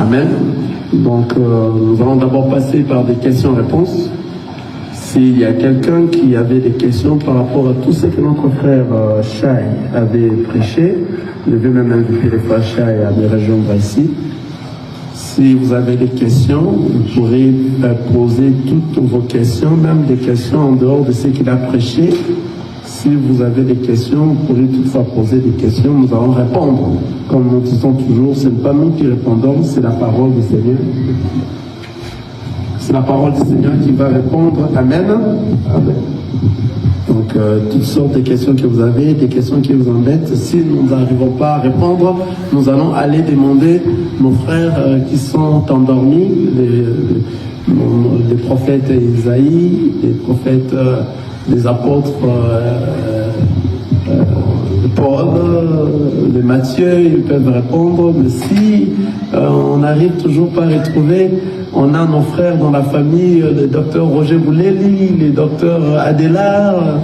Amen. Donc, nous allons d'abord passer par des questions-réponses. S'il y a quelqu'un qui avait des questions par rapport à tout ce que notre frère Chai avait prêché, je vais même inviter les frères Chai à me rejoindre ici. Si vous avez des questions, vous pourrez poser toutes vos questions, même des questions en dehors de ce qu'il a prêché. Si vous avez des questions, vous pourrez toutefois poser des questions, nous allons répondre. Comme nous disons toujours, ce n'est pas nous qui répondons, c'est la parole du Seigneur. C'est la parole du Seigneur qui va répondre. Amen. Amen. Donc, toutes sortes de questions que vous avez, des questions qui vous embêtent, si nous n'arrivons pas à répondre, nous allons aller demander nos frères qui sont endormis, les prophètes Isaïe, les prophètes, les apôtres Paul, les Matthieu, ils peuvent répondre, mais si on n'arrive toujours pas à retrouver, on a nos frères dans la famille, le docteur Roger Bouleli, le docteur Adélard,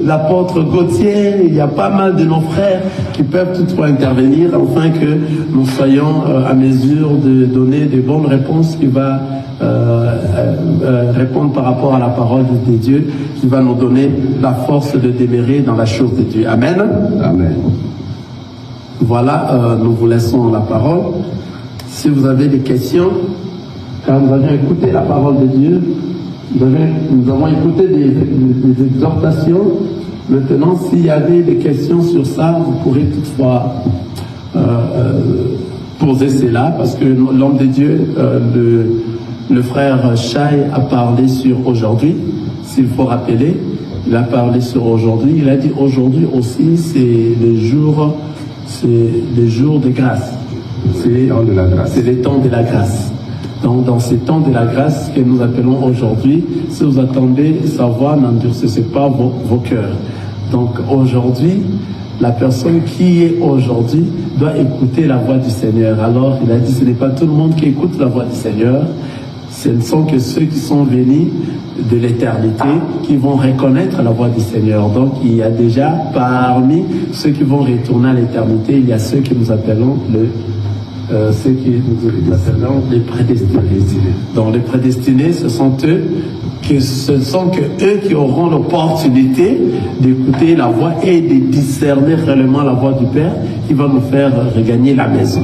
l'apôtre Gauthier, il y a pas mal de nos frères qui peuvent toutefois intervenir afin que nous soyons à mesure de donner des bonnes réponses qui va répondre par rapport à la parole de Dieu, qui va nous donner la force de demeurer dans la chose de Dieu. Amen. Amen. Voilà, nous vous laissons la parole. Si vous avez des questions, car nous avons écouté la parole de Dieu, nous avons écouté des exhortations. Maintenant, s'il y avait des questions sur ça, vous pourrez toutefois poser cela, parce que l'homme de Dieu, le frère Chai a parlé sur aujourd'hui, s'il faut rappeler, il a parlé sur aujourd'hui, il a dit aujourd'hui aussi c'est les jours de grâce. C'est les temps de la grâce. Donc, dans ces temps de la grâce que nous appelons aujourd'hui, si vous attendez sa voix, n'endurcissez pas vos cœurs. Donc, aujourd'hui, la personne qui est aujourd'hui doit écouter la voix du Seigneur. Alors, il a dit, ce n'est pas tout le monde qui écoute la voix du Seigneur. Ce ne sont que ceux qui sont venus de l'éternité qui vont reconnaître la voix du Seigneur. Donc, il y a déjà parmi ceux qui vont retourner à l'éternité, il y a ceux que nous appelons les prédestinés. Donc les prédestinés, ce sont eux qui auront l'opportunité d'écouter la voix et de discerner réellement la voix du Père qui va nous faire regagner la maison.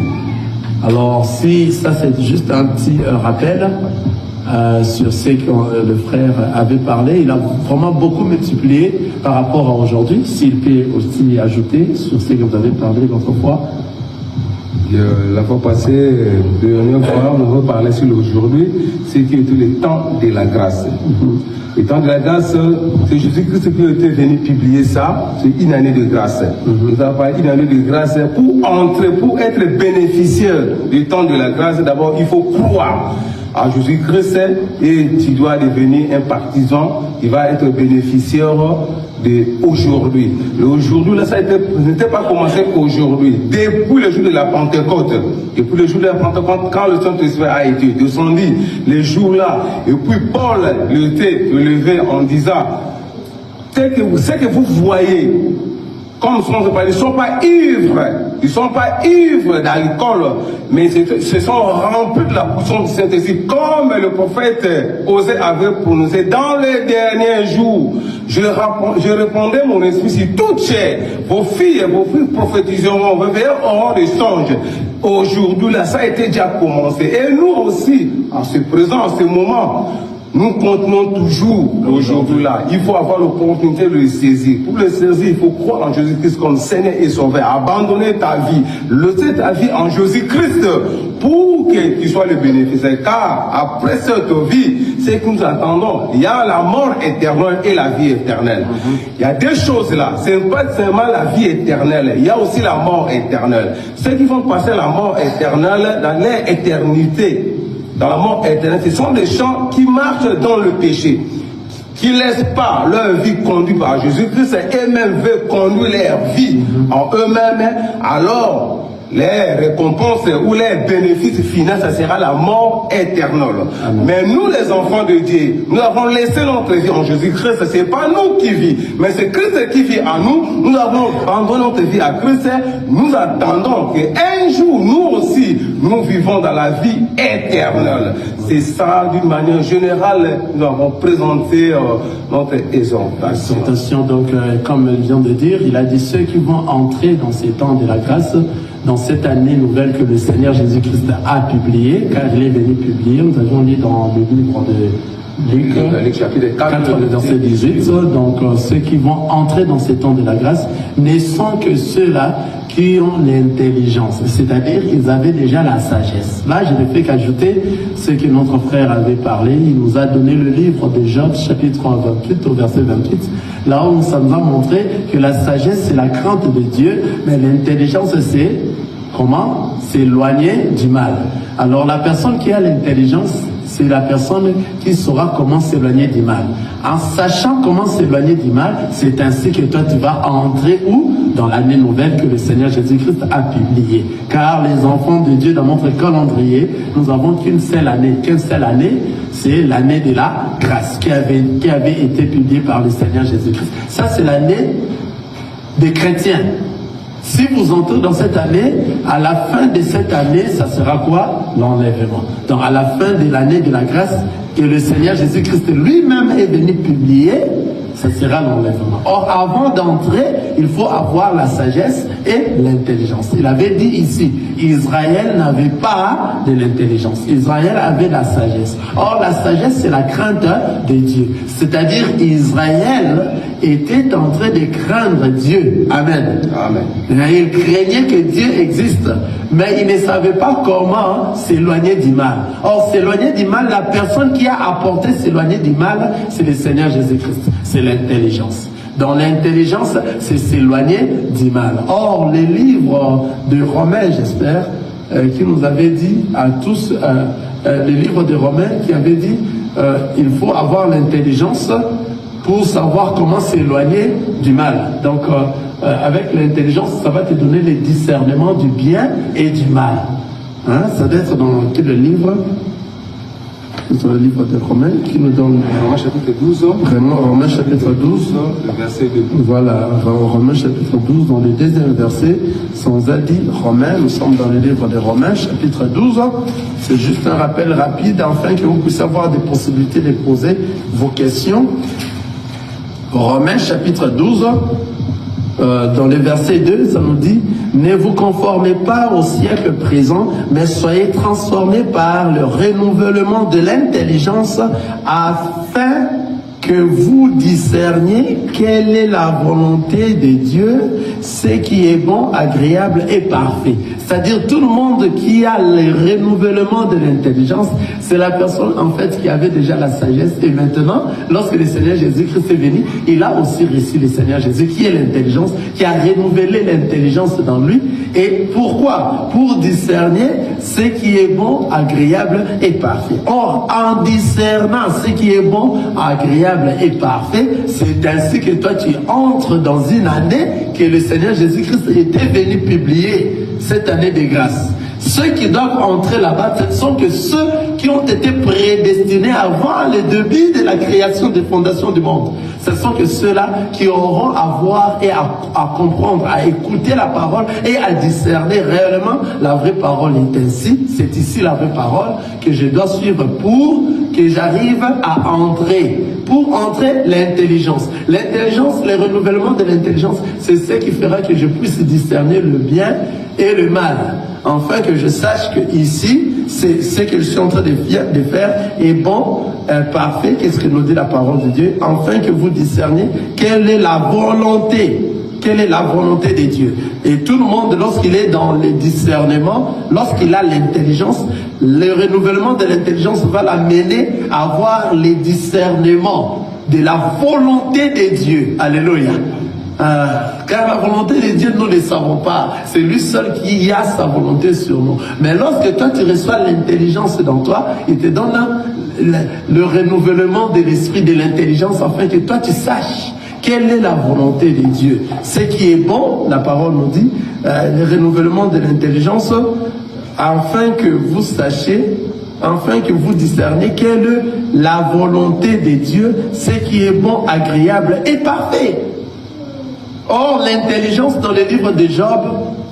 Alors si ça c'est juste un petit rappel sur ce que le frère avait parlé, il a vraiment beaucoup multiplié par rapport à aujourd'hui. S'il peut aussi ajouter sur ce que vous avez parlé l'autre fois. La fois passée, dernière fois, on va parler sur aujourd'hui, c'est qui était le temps de la grâce. Le temps de la grâce, c'est Jésus-Christ qui était venu publier ça, c'est une année de grâce. Nous avons parlé d'une année de grâce pour être bénéficiaire du temps de la grâce. D'abord, il faut croire à Jésus-Christ et tu dois devenir un partisan qui va être bénéficiaire d'aujourd'hui. Aujourd'hui, là, ça n'était pas commencé aujourd'hui. Depuis le jour de la Pentecôte, quand le Saint-Esprit a été descendu, les jours-là, et puis Paul était levé en disant, c'est que vous voyez, comme ils ne sont pas ivres, ils ne sont pas ivres d'alcool, mais se sont remplis de la puissance du Saint-Esprit, comme le prophète Osée avait prononcé dans les derniers jours. Je répondais mon esprit sur toute chair, vos filles prophétiseront, vos veilleurs auront des songes. Aujourd'hui, là, ça a été déjà commencé. Et nous aussi, en ce présent, en ce moment, nous continuons toujours aujourd'hui là. Il faut avoir l'opportunité de le saisir. Pour le saisir, il faut croire en Jésus-Christ comme Seigneur et Sauveur. Abandonner ta vie, laisser ta vie en Jésus-Christ pour que tu sois le bénéficiaire. Car après cette vie, c'est que nous attendons. Il y a la mort éternelle et la vie éternelle. Il y a deux choses là. Ce n'est pas seulement la vie éternelle. Il y a aussi la mort éternelle. Ceux qui vont passer la mort éternelle dans leur éternité, dans la mort éternelle, ce sont des gens qui marchent dans le péché, qui ne laissent pas leur vie conduite par Jésus-Christ et même veulent conduire leur vie en eux-mêmes. Alors, les récompenses ou les bénéfices finaux, ça sera la mort éternelle. Amen. Mais nous, les enfants de Dieu, nous avons laissé notre vie en Jésus-Christ. Ce n'est pas nous qui vivons, mais c'est Christ qui vit en nous. Nous avons abandonné notre vie à Christ. Nous attendons qu'un jour, nous aussi, nous vivons dans la vie éternelle. C'est ça, d'une manière générale, nous avons présenté notre exhortation. Donc, comme il vient de dire, il a dit ceux qui vont entrer dans ces temps de la grâce, dans cette année nouvelle que le Seigneur Jésus-Christ a publiée, car il est venu publier, nous avons lu dans le livre de Luc, chapitre 4, verset 18. Donc, ceux qui vont entrer dans ces temps de la grâce ne sont que ceux-là qui ont l'intelligence, c'est-à-dire qu'ils avaient déjà la sagesse. Là, je ne fais qu'ajouter ce que notre frère avait parlé. Il nous a donné le livre de Job, chapitre 28, au verset 28, là où ça nous a montré que la sagesse, c'est la crainte de Dieu, mais l'intelligence, c'est comment s'éloigner du mal. Alors, la personne qui a l'intelligence, c'est la personne qui saura comment s'éloigner du mal. En sachant comment s'éloigner du mal, c'est ainsi que toi tu vas entrer où? Dans l'année nouvelle que le Seigneur Jésus-Christ a publiée. Car les enfants de Dieu, dans notre calendrier, nous n'avons qu'une seule année. C'est l'année de la grâce qui avait été publiée par le Seigneur Jésus-Christ. Ça, c'est l'année des chrétiens. Si vous entrez dans cette année, à la fin de cette année, ça sera quoi? L'enlèvement. Donc à la fin de l'année de la grâce que le Seigneur Jésus-Christ lui-même est venu publier, ça sera l'enlèvement. Or, avant d'entrer, il faut avoir la sagesse et l'intelligence. Il avait dit ici, Israël n'avait pas de l'intelligence. Israël avait la sagesse. Or, la sagesse, c'est la crainte de Dieu. C'est-à-dire, Israël était en train de craindre Dieu. Amen. Amen. Il craignait que Dieu existe, mais il ne savait pas comment s'éloigner du mal. Or, s'éloigner du mal, la personne qui a apporté s'éloigner du mal, c'est le Seigneur Jésus-Christ. C'est l'intelligence. Dans l'intelligence, c'est s'éloigner du mal. Or, les livres de Romains, j'espère, qui nous avait dit à tous, les livres de Romains qui avaient dit, il faut avoir l'intelligence pour savoir comment s'éloigner du mal. Donc, avec l'intelligence, ça va te donner le discernement du bien et du mal. Hein? Ça doit être dans le livre. C'est le livre de Romains qui nous donne Romains chapitre 12. Vraiment, Romains chapitre 12. Le verset 2. Voilà, Romains chapitre 12, dans le deuxième verset, sans a dit Romains, nous sommes dans le livre de Romains chapitre 12. C'est juste un rappel rapide afin que vous puissiez avoir des possibilités de poser vos questions. Romains chapitre 12, dans le verset 2, ça nous dit « Ne vous conformez pas au siècle présent, mais soyez transformés par le renouvellement de l'intelligence afin que vous discerniez quelle est la volonté de Dieu, ce qui est bon, agréable et parfait. » C'est-à-dire tout le monde qui a le renouvellement de l'intelligence, c'est la personne en fait qui avait déjà la sagesse. Et maintenant, lorsque le Seigneur Jésus-Christ est venu, il a aussi reçu le Seigneur Jésus qui est l'intelligence, qui a renouvelé l'intelligence dans lui. Et pourquoi? Pour discerner ce qui est bon, agréable et parfait. Or, en discernant ce qui est bon, agréable et parfait, c'est ainsi que toi tu entres dans une année que le Seigneur Jésus-Christ était venu publier, cette année de grâce. Ceux qui doivent entrer là-bas, ce ne sont que ceux qui ont été prédestinés avant le début de la création des fondations du monde. Ce sont que ceux-là qui auront à voir et à comprendre, à écouter la parole et à discerner réellement la vraie parole. Est ainsi, c'est ici la vraie parole que je dois suivre pour que j'arrive à entrer. Pour entrer, l'intelligence. L'intelligence, le renouvellement de l'intelligence, c'est ce qui fera que je puisse discerner le bien et le mal. Enfin que je sache que ici, c'est ce que je suis en train de faire est bon, parfait. Qu'est-ce que nous dit la parole de Dieu? Enfin que vous discerniez quelle est la volonté. Quelle est la volonté de Dieu? Et tout le monde, lorsqu'il est dans le discernement, lorsqu'il a l'intelligence, le renouvellement de l'intelligence va l'amener à avoir les discernements de la volonté de Dieu. Alléluia. Car la volonté de Dieu, nous ne le savons pas. C'est lui seul qui a sa volonté sur nous. Mais lorsque toi, tu reçois l'intelligence dans toi, il te donne le renouvellement de l'esprit de l'intelligence afin que toi, tu saches quelle est la volonté de Dieu. Ce qui est bon, la parole nous dit, le renouvellement de l'intelligence, afin que vous sachiez, afin que vous discerniez quelle est la volonté de Dieu, ce qui est bon, agréable et parfait. Or, l'intelligence dans le livre de Job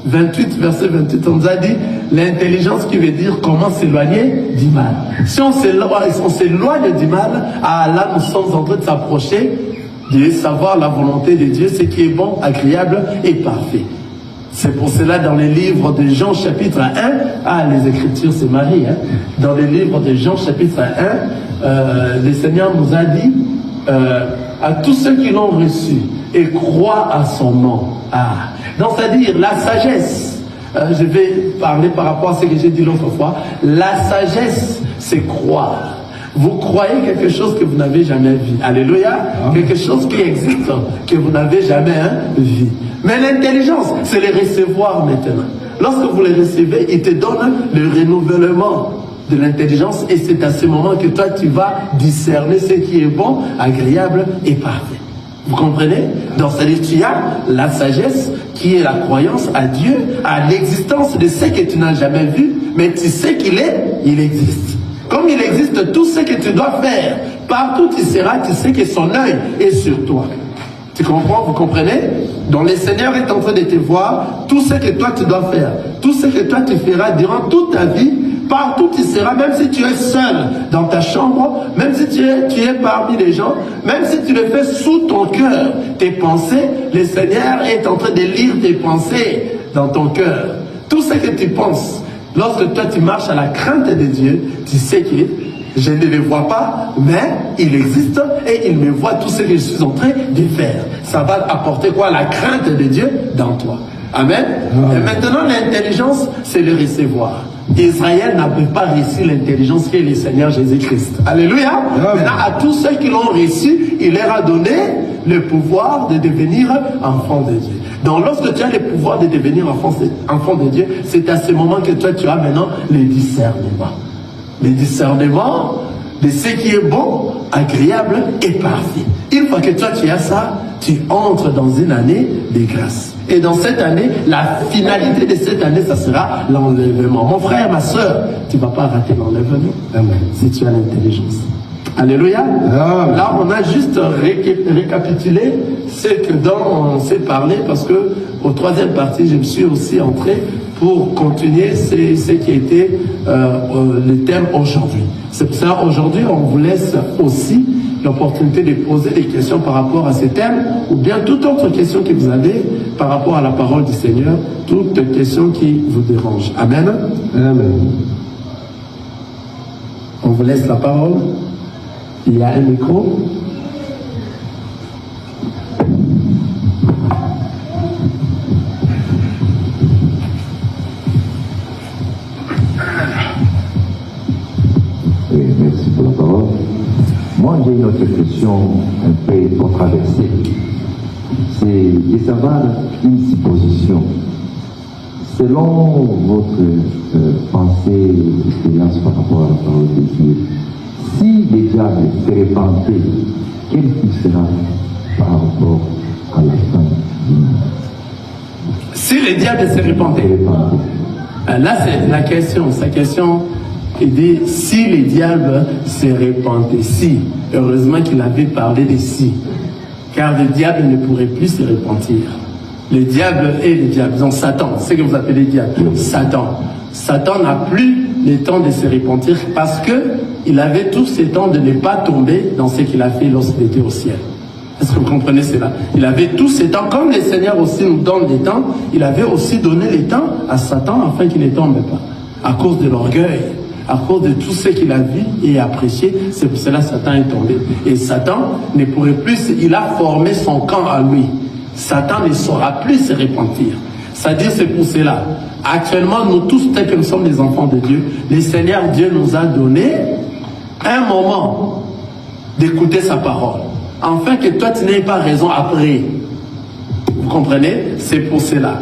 28, verset 28, on nous a dit l'intelligence qui veut dire comment s'éloigner du mal. Si on s'éloigne du mal, là nous sommes en train de s'approcher de savoir la volonté de Dieu, ce qui est bon, agréable et parfait. C'est pour cela dans les livres de Jean chapitre 1, les Écritures c'est Marie, dans les livres de Jean chapitre 1, le Seigneur nous a dit à tous ceux qui l'ont reçu et croient à son nom. Donc c'est-à-dire la sagesse, je vais parler par rapport à ce que j'ai dit l'autre fois, la sagesse c'est croire. Vous croyez quelque chose que vous n'avez jamais vu. Alléluia. Quelque chose qui existe, que vous n'avez jamais vu. Mais l'intelligence, c'est le recevoir maintenant. Lorsque vous le recevez, il te donne le renouvellement de l'intelligence et c'est à ce moment que toi, tu vas discerner ce qui est bon, agréable et parfait. Vous comprenez? Donc, c'est-à-dire tu as la sagesse qui est la croyance à Dieu, à l'existence de ce que tu n'as jamais vu, mais tu sais qu'il est, il existe. Comme il existe tout ce que tu dois faire, partout tu seras, tu sais que son œil est sur toi. Tu comprends? Vous comprenez? Donc le Seigneur est en train de te voir, tout ce que toi tu dois faire, tout ce que toi tu feras durant toute ta vie, partout tu seras, même si tu es seul dans ta chambre, même si tu es parmi les gens, même si tu le fais sous ton cœur, tes pensées, le Seigneur est en train de lire tes pensées dans ton cœur. Tout ce que tu penses. Lorsque toi tu marches à la crainte de Dieu, tu sais que je ne le vois pas, mais il existe et il me voit tout ce que je suis en train de faire. Ça va apporter quoi? La crainte de Dieu dans toi. Amen. Et maintenant l'intelligence, c'est le recevoir. Israël n'avait pas reçu l'intelligence qu'est le Seigneur Jésus-Christ. Alléluia. Maintenant, à tous ceux qui l'ont reçu, il leur a donné le pouvoir de devenir enfant de Dieu. Donc lorsque tu as le pouvoir de devenir enfant de Dieu, c'est à ce moment que toi tu as maintenant le discernement. Le discernement de ce qui est bon, agréable et parfait. Une fois que toi tu as ça, tu entres dans une année de grâce. Et dans cette année, la finalité de cette année, ça sera l'enlèvement. Mon frère, ma soeur, tu ne vas pas rater l'enlèvement si tu as l'intelligence. Alléluia. Là, on a juste récapitulé ce dont on s'est parlé parce que au troisième partie, je me suis aussi entré pour continuer ce qui était le thème aujourd'hui. C'est pour ça aujourd'hui, on vous laisse aussi l'opportunité de poser des questions par rapport à ce thème ou bien toute autre question que vous avez par rapport à la parole du Seigneur, toute question qui vous dérange. Amen. Amen. On vous laisse la parole. Il y a un micro. Oui, merci pour la parole. Moi, j'ai une autre question un peu controversée. C'est de savoir une supposition. Selon votre pensée, expérience par rapport à la parole de Dieu, si le diable se répandait, quel sera par rapport à la fin du monde? Si le diable se répandait, là c'est la question, sa question, il dit si le diable se répandait, si, heureusement qu'il avait parlé de si, car le diable ne pourrait plus se repentir. Le diable est le diable, donc Satan, c'est ce que vous appelez le diable, Satan. Satan n'a plus le temps de se repentir parce que il avait tout ce temps de ne pas tomber dans ce qu'il a fait lorsqu'il était au ciel. Est-ce que vous comprenez cela? Il avait tout ce temps, comme le Seigneur aussi nous donne des temps, il avait aussi donné les temps à Satan afin qu'il ne tombe pas. À cause de l'orgueil, à cause de tout ce qu'il a vu et apprécié, c'est pour cela que Satan est tombé. Et Satan ne pourrait plus, il a formé son camp à lui. Satan ne saura plus se repentir. C'est-à-dire, c'est pour cela. Actuellement, nous tous, tels que nous sommes les enfants de Dieu, le Seigneur Dieu nous a donné un moment d'écouter sa parole. Afin que toi, tu n'aies pas raison après. Vous comprenez? C'est pour cela.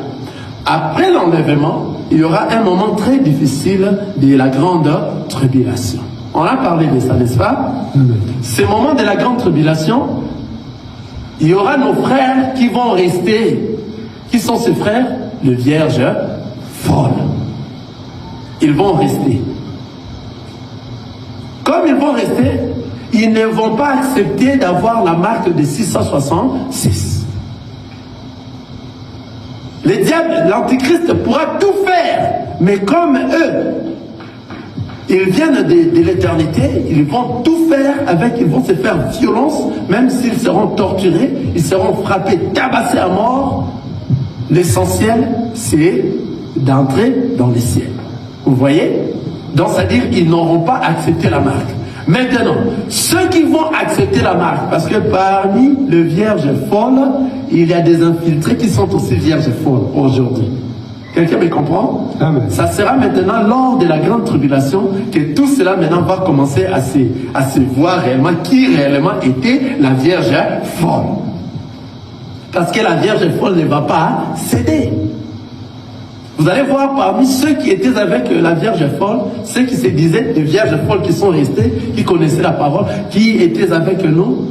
Après l'enlèvement, il y aura un moment très difficile de la grande tribulation. On a parlé de ça, n'est-ce pas? Ce moment de la grande tribulation, il y aura nos frères qui vont rester. Qui sont ces frères? de vierges folles. Ils vont rester. Comme ils vont rester, ils ne vont pas accepter d'avoir la marque de 666. Le diable, l'antichrist pourra tout faire, mais comme eux, ils viennent de l'éternité, ils vont tout faire avec, ils vont se faire violence, même s'ils seront torturés, ils seront frappés, tabassés à mort. L'essentiel, c'est d'entrer dans les ciels. Vous voyez? Donc, c'est-à-dire qu'ils n'auront pas accepté la marque. Maintenant, ceux qui vont accepter la marque, parce que parmi les vierges folles, il y a des infiltrés qui sont aussi vierges folles aujourd'hui. Quelqu'un me comprend? Amen. Ça sera maintenant lors de la grande tribulation que tout cela maintenant va commencer à se voir réellement qui réellement était la Vierge folle. Parce que la Vierge folle ne va pas céder. Vous allez voir parmi ceux qui étaient avec la Vierge folle, ceux qui se disaient des Vierges folles qui sont restés, qui connaissaient la parole, qui étaient avec nous.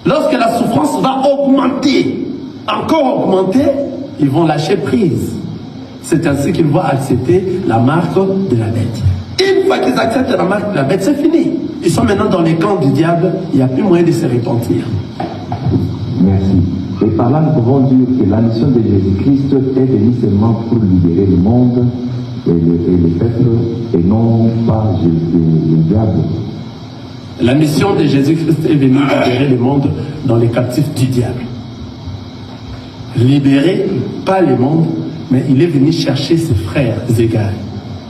Lorsque la souffrance va augmenter, encore augmenter, ils vont lâcher prise. C'est ainsi qu'ils vont accepter la marque de la bête. Une fois qu'ils acceptent la marque de la bête, c'est fini. Ils sont maintenant dans les camps du diable, il n'y a plus moyen de se repentir. Merci. Et par là, nous pouvons dire que la mission de Jésus-Christ est venue seulement pour libérer le monde et le peuple, et non pas le diable. La mission de Jésus-Christ est venue libérer le monde dans les captifs du diable. Libérer, pas le monde, mais il est venu chercher ses frères égaux,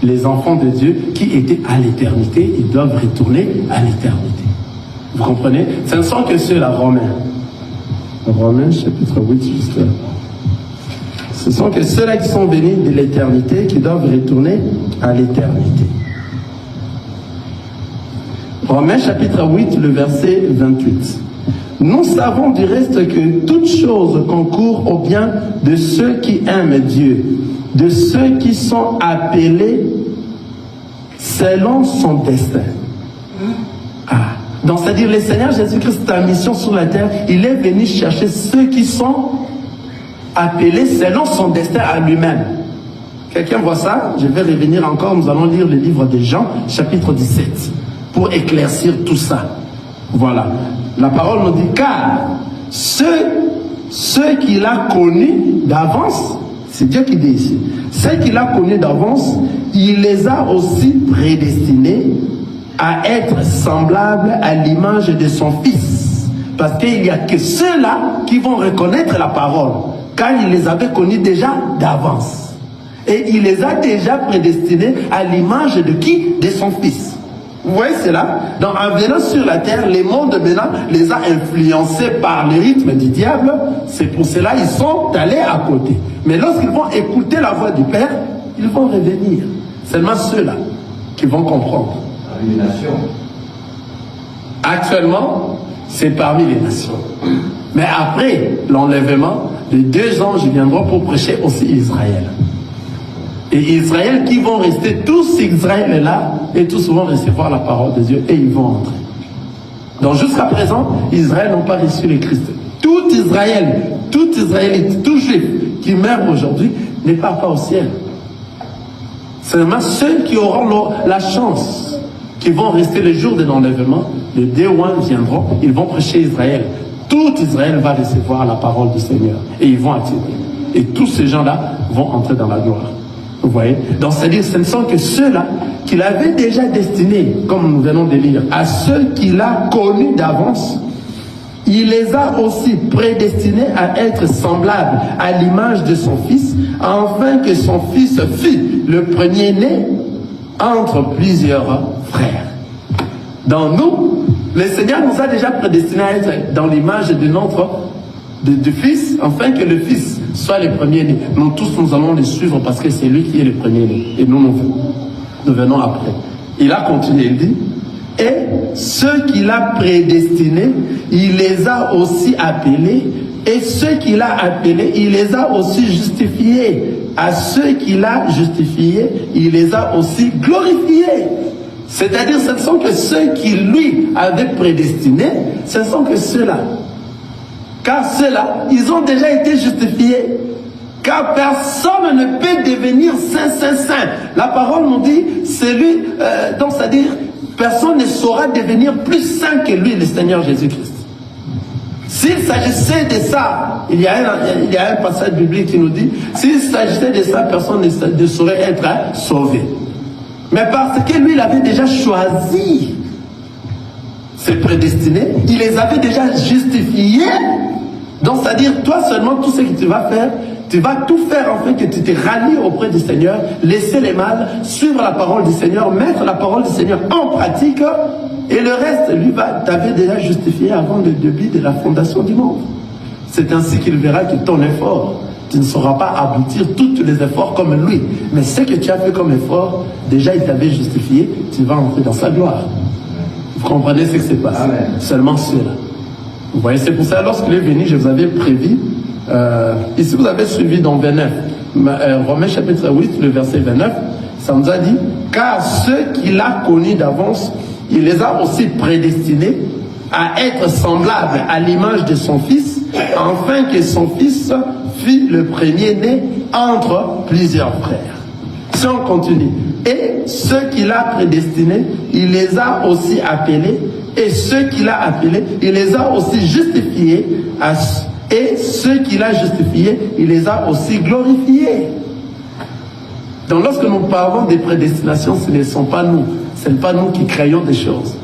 les enfants de Dieu qui étaient à l'éternité, ils doivent retourner à l'éternité. Vous comprenez? Ce ne sont que ceux-là, Romains. Romains chapitre 8, juste là. Ce sont que ceux-là qui sont venus de l'éternité, qui doivent retourner à l'éternité. Romains chapitre 8, le verset 28. Nous savons du reste que toute chose concourt au bien de ceux qui aiment Dieu, de ceux qui sont appelés selon son destin. Donc, c'est-à-dire, le Seigneur Jésus-Christ, sa mission sur la terre, il est venu chercher ceux qui sont appelés selon son destin à lui-même. Quelqu'un voit ça? Je vais revenir encore, nous allons lire le livre de Jean, chapitre 17, pour éclaircir tout ça. Voilà. La parole nous dit, car ceux qu'il a connus d'avance, c'est Dieu qui dit ici, ceux qu'il a connus d'avance, il les a aussi prédestinés à être semblables à l'image de son Fils. Parce qu'il n'y a que ceux-là qui vont reconnaître la parole, car il les avait connus déjà d'avance. Et il les a déjà prédestinés à l'image de qui? De son Fils. Vous voyez cela? Donc en venant sur la terre, les mondes maintenant les a influencés par le rythme du diable. C'est pour cela qu'ils sont allés à côté. Mais lorsqu'ils vont écouter la voix du Père, ils vont revenir. Seulement ceux-là qui vont comprendre. Les nations. Actuellement, c'est parmi les nations. Mais après l'enlèvement, les 2 anges viendront pour prêcher aussi Israël. Et Israël qui vont rester, tous Israël là, et tous vont recevoir la parole de Dieu et ils vont entrer. Donc jusqu'à présent, Israël n'ont pas reçu le Christ. Tout Israélite, tout juif qui meurt aujourd'hui ne part pas au ciel. Seulement ceux qui auront la chance, qui vont rester le jour de l'enlèvement, les 2 ones viendront, ils vont prêcher Israël. Tout Israël va recevoir la parole du Seigneur et ils vont attirer. Et tous ces gens-là vont entrer dans la gloire. Vous voyez? Donc c'est-à-dire ce ne sont que ceux-là qu'il avait déjà destinés, comme nous venons de lire, à ceux qu'il a connus d'avance. Il les a aussi prédestinés à être semblables à l'image de son Fils, afin que son Fils fût le premier-né entre plusieurs frères. Dans nous, le Seigneur nous a déjà prédestinés à être dans l'image de notre du Fils, afin que le Fils soit le premier-né. Nous tous, nous allons le suivre parce que c'est lui qui est le premier-né. Et nous venons après. Il a continué, il dit, et ceux qu'il a prédestinés, il les a aussi appelés, et ceux qu'il a appelés, il les a aussi justifiés. À ceux qu'il a justifiés, il les a aussi glorifiés. C'est-à-dire, ce ne sont que ceux qui lui avaient prédestinés, ce ne sont que ceux-là. Car ceux-là, ils ont déjà été justifiés. car personne ne peut devenir saint. La parole nous dit, c'est lui, donc c'est-à-dire, personne ne saura devenir plus saint que lui, le Seigneur Jésus-Christ. S'il s'agissait de ça, il y a un passage biblique qui nous dit, s'il s'agissait de ça, personne ne saurait être sauvé. Mais parce que lui, il avait déjà choisi ses prédestinés, il les avait déjà justifiés. Donc, c'est-à-dire, toi seulement, tout ce que tu vas faire, tu vas tout faire en fait que tu te rallies auprès du Seigneur, laisser les mal, suivre la parole du Seigneur, mettre la parole du Seigneur en pratique, et le reste, lui, t'avait déjà justifié avant le début de la fondation du monde. C'est ainsi qu'il verra que ton effort, tu ne sauras pas aboutir tous les efforts comme lui. Mais ce que tu as fait comme effort, déjà il t'avait justifié, tu vas entrer dans sa gloire. Vous comprenez ce qui s'est passé? Seulement cela. Vous voyez, c'est pour ça, lorsqu'il est venu, je vous avais prévu, ici vous avez suivi dans 29, Romains chapitre 8, le verset 29, ça nous a dit, car ceux qu'il a connus d'avance, il les a aussi prédestinés à être semblables à l'image de son Fils, afin que son Fils fût le premier-né entre plusieurs frères. Si on continue, et ceux qu'il a prédestinés, il les a aussi appelés, et ceux qu'il a appelés, il les a aussi justifiés, et ceux qu'il a justifiés, il les a aussi glorifiés. Donc lorsque nous parlons des prédestinations, ce ne sont pas nous. Ce n'est pas nous qui créons des choses.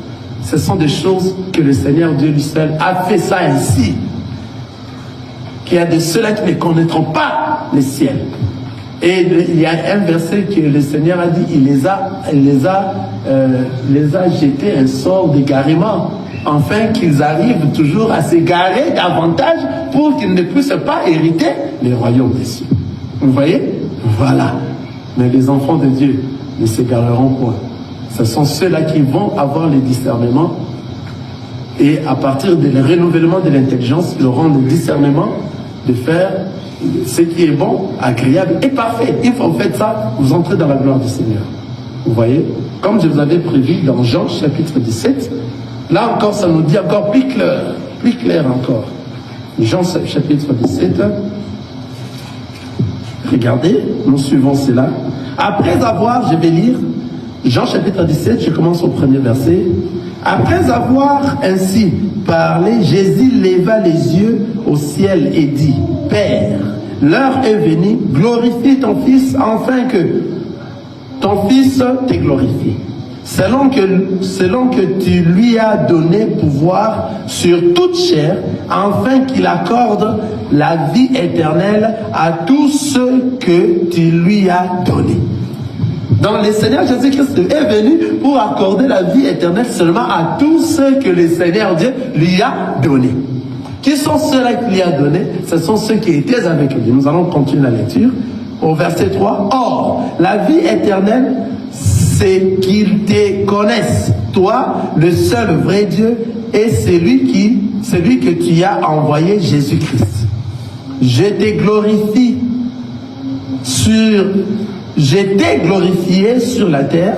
Ce sont des choses que le Seigneur Dieu lui seul a fait ça ainsi. Qu'il y a de ceux-là qui ne connaîtront pas le ciel. Et il y a un verset que le Seigneur a dit, il les a jetés un sort d'égarement, afin qu'ils arrivent toujours à s'égarer davantage pour qu'ils ne puissent pas hériter les royaumes des cieux. Vous voyez? Voilà. Mais les enfants de Dieu ne s'égareront point. Ce sont ceux-là qui vont avoir le discernement, et à partir du renouvellement de l'intelligence, ils auront le discernement de faire ce qui est bon, agréable et parfait. Une fois que vous faites ça, vous entrez dans la gloire du Seigneur. Vous voyez? Comme je vous avais prévu dans Jean chapitre 17, là encore ça nous dit encore plus clair encore. Jean chapitre 17, regardez, nous suivons cela. Après avoir, je vais lire Jean chapitre 17, je commence au premier verset. Après avoir ainsi parlé, Jésus leva les yeux au ciel et dit, Père, l'heure est venue, glorifie ton Fils, afin que ton Fils te glorifie. Selon que tu lui as donné pouvoir sur toute chair, afin qu'il accorde la vie éternelle à tous ceux que tu lui as donnés. Donc le Seigneur Jésus-Christ est venu pour accorder la vie éternelle seulement à tous ceux que le Seigneur Dieu lui a donnés. Qui sont ceux-là qu'il lui a donnés? Ce sont ceux qui étaient avec lui. Nous allons continuer la lecture au verset 3. Or, la vie éternelle, c'est qu'ils te connaissent, toi, le seul vrai Dieu, et celui que tu as envoyé, Jésus-Christ. Je t'ai glorifié sur la terre,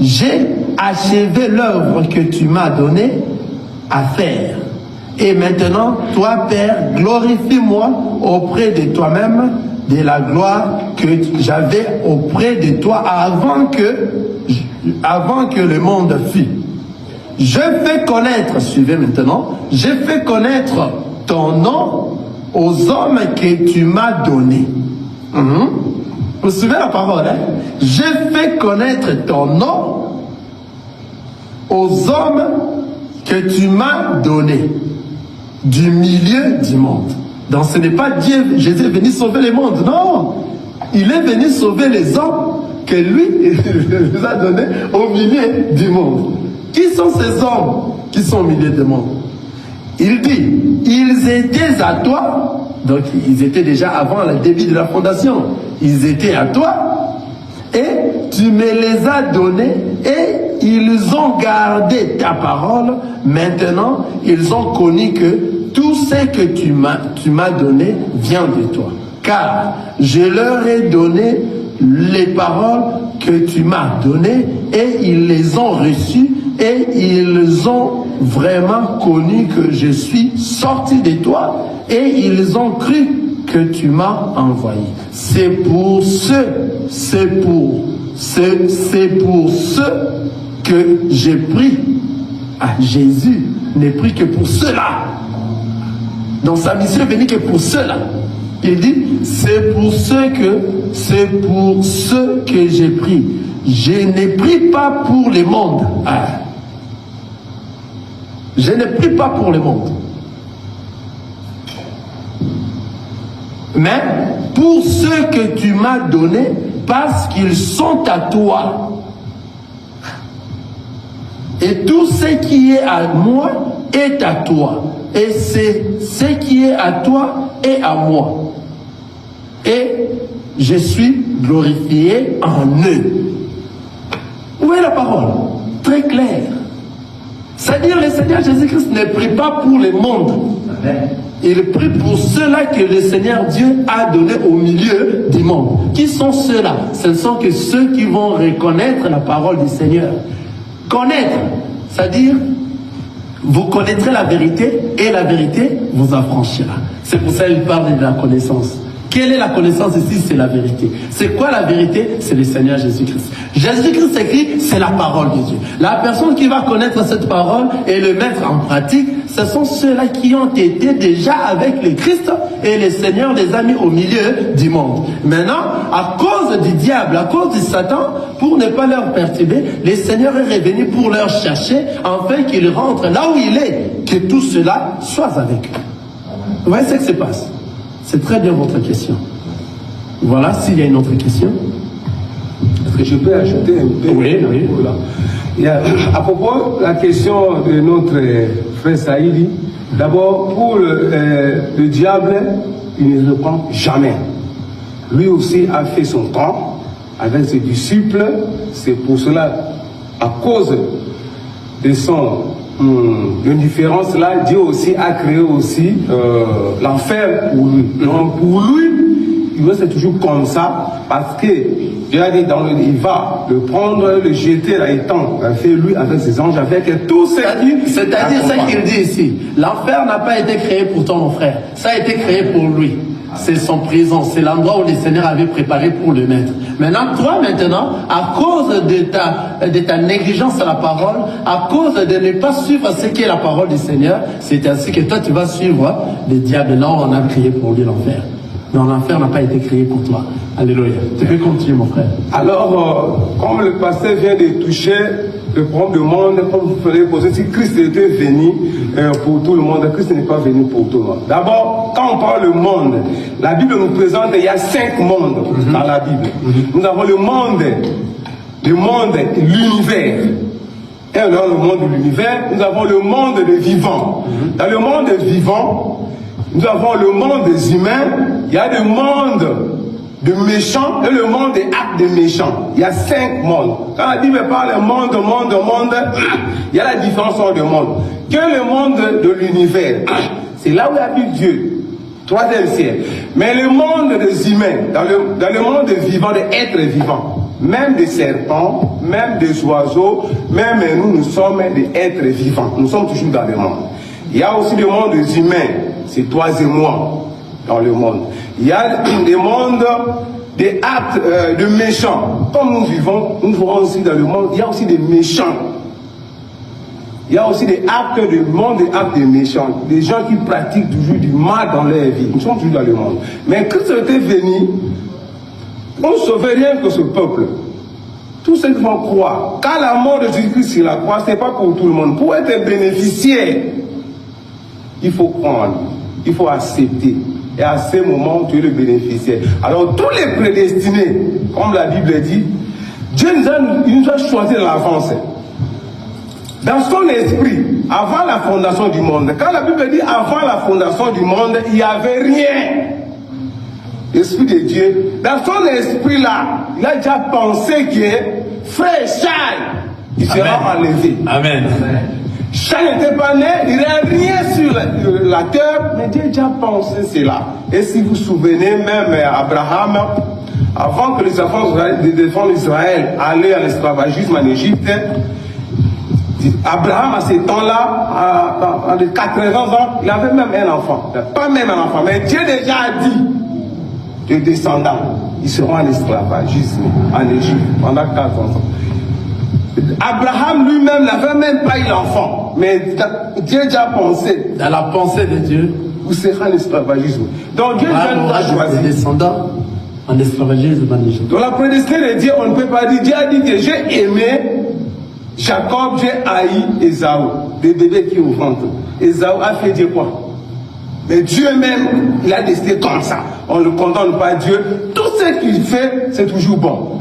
j'ai achevé l'œuvre que tu m'as donnée à faire. Et maintenant, toi, Père, glorifie-moi auprès de toi-même de la gloire que j'avais auprès de toi avant que le monde fût. Je fais connaître, suivez maintenant, je fais connaître ton nom aux hommes que tu m'as donnés. Vous suivez la parole, hein? J'ai fait connaître ton nom aux hommes que tu m'as donnés du milieu du monde. Donc ce n'est pas Dieu, Jésus est venu sauver le monde, non. Il est venu sauver les hommes que lui, il nous a donnés au milieu du monde. Qui sont ces hommes qui sont au milieu du monde? Il dit, ils étaient à toi. Donc ils étaient déjà avant le début de la fondation. Ils étaient à toi et tu me les as donnés et ils ont gardé ta parole. Maintenant, ils ont connu que tout ce que tu m'as donné vient de toi. Car je leur ai donné les paroles que tu m'as données et ils les ont reçues et ils ont vraiment connu que je suis sorti de toi et ils ont cru que tu m'as envoyé. C'est pour ceux que j'ai pris. Ah, Jésus n'est pris que pour cela. Dans sa mission, il n'est venu que pour cela. Il dit, c'est pour ceux que j'ai pris. Je n'ai pris pas pour le monde. Ah. Je n'ai pris pas pour le monde. Mais pour ceux que tu m'as donnés, parce qu'ils sont à toi. Et tout ce qui est à moi est à toi. Et c'est ce qui est à toi est à moi. Et je suis glorifié en eux. Où est la parole? Très claire. C'est-à-dire le Seigneur Jésus-Christ ne prie pas pour le monde. Amen. Il prie pour ceux-là que le Seigneur Dieu a donné au milieu du monde. Qui sont ceux-là? Ce ne sont que ceux qui vont reconnaître la parole du Seigneur. Connaître, c'est-à-dire vous connaîtrez la vérité et la vérité vous affranchira. C'est pour ça qu'il parle de la connaissance. Quelle est la connaissance ici? C'est la vérité. C'est quoi la vérité? C'est le Seigneur Jésus-Christ. Jésus-Christ écrit, c'est la parole de Dieu. La personne qui va connaître cette parole et le mettre en pratique, ce sont ceux-là qui ont été déjà avec le Christ et le Seigneur les a mis au milieu du monde. Maintenant, à cause du diable, à cause du Satan, pour ne pas leur perturber, le Seigneur est revenu pour leur chercher, afin qu'ils rentrent là où il est, que tout cela soit avec eux. Vous voyez ce qui se passe? C'est très bien votre question. Voilà, s'il y a une autre question. Est-ce que je peux ajouter un peu? Oui. Là. Il y a, à propos de la question de notre frère Saïdi, d'abord, pour le diable, il ne reprend jamais. Lui aussi a fait son temps avec ses disciples. C'est pour cela, à cause de son différence là, Dieu aussi a créé aussi l'enfer pour lui. Donc pour lui, c'est toujours comme ça, parce que Dieu a dit il va le prendre, le jeter là, étant fait lui avec ses anges, avec tout ce qui. C'est-à-dire ce qu'il dit ici. L'enfer n'a pas été créé pour toi, mon frère. Ça a été créé pour lui. C'est son prison, c'est l'endroit où le Seigneur avait préparé pour le mettre. Maintenant, toi maintenant, à cause de ta négligence à la parole, à cause de ne pas suivre ce qui est la parole du Seigneur, c'est ainsi que toi tu vas suivre le diable. Là, on a créé pour lui l'enfer. Non, l'enfer n'a pas été créé pour toi. Alléluia. Tu peux continuer, mon frère. Alors, comme le pasteur vient de toucher le problème du monde, comme vous pouvez poser, si Christ était venu pour tout le monde, Christ n'est pas venu pour tout le monde. D'abord, quand on parle de monde, la Bible nous présente, il y a 5 mondes dans la Bible. Nous avons le monde, l'univers. Et dans le monde de l'univers, nous avons le monde des vivants. Dans le monde des vivants, nous avons le monde des humains, il y a le monde de méchants et le monde des actes de méchants. Il y a 5 mondes. Quand la Bible parle de monde, il y a la différence entre le monde. Que le monde de l'univers, c'est là où il y a vu Dieu, 3e siècle. Mais le monde des humains, dans le monde des vivants, des êtres vivants, même des serpents, même des oiseaux, même nous sommes des êtres vivants. Nous sommes toujours dans le monde. Il y a aussi le monde des humains. C'est toi et moi dans le monde. Il y a des mondes, des actes de méchants. Comme nous vivons aussi dans le monde, il y a aussi des méchants. Il y a aussi des actes de monde, des actes de méchants. Des gens qui pratiquent toujours du mal dans leur vie. Nous sommes toujours dans le monde. Mais Christ était venu, on ne sauvait rien que ce peuple. Tous ceux qui vont croire, car la mort de Jésus-Christ sur la croix, ce n'est pas pour tout le monde. Pour être bénéficiaire, il faut prendre. Il faut accepter. Et à ce moment, tu es le bénéficiaire. Alors, tous les prédestinés, comme la Bible dit, Dieu nous a choisi de l'avance. Dans son esprit, avant la fondation du monde. Quand la Bible dit avant la fondation du monde, il n'y avait rien. L'Esprit de Dieu, dans son esprit là, il a déjà pensé que frère Charles, il sera enlevé. Amen. Charles n'était pas né, il n'y a rien sur la terre, mais Dieu a déjà pensé cela. Et si vous vous souvenez, même Abraham, avant que les enfants d'Israël allaient à l'esclavagisme en Égypte, Abraham, à ces temps-là, à 80 ans, il avait même un enfant. Pas même un enfant, mais Dieu déjà a dit de descendants, ils seront en esclavagisme en Égypte pendant 400 ans. Abraham lui-même n'avait même pas eu l'enfant, mais Dieu a déjà pensé. Dans la pensée de Dieu, vous serez en esclavagisme. Donc Dieu a choisi. Des descendants en esclavagisme en Égypte. Dans la prédestinée de Dieu, on ne peut pas dire. Dieu a dit que j'ai aimé Jacob, j'ai haï Ésaü, des bébés qui au ventre. Ésaü a fait Dieu quoi? Mais Dieu même, il a décidé comme ça. On ne condamne pas Dieu. Tout ce qu'il fait, c'est toujours bon.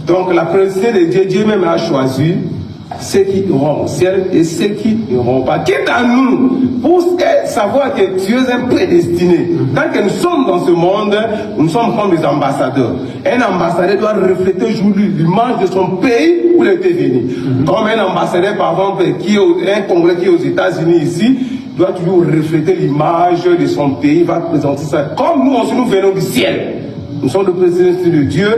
Donc la prédestinée de Dieu, Dieu même a choisi ceux qui iront au ciel et ceux qui n'iront pas. Quitte à nous, pour savoir que Dieu est prédestiné. Tant que nous sommes dans ce monde, nous sommes comme des ambassadeurs. Un ambassadeur doit refléter toujours l'image de son pays où il était venu. Comme un ambassadeur, par exemple, un Congolais qui est aux États-Unis ici, doit toujours refléter l'image de son pays, va présenter ça. Comme nous aussi, nous venons du ciel. Nous sommes le président de Dieu.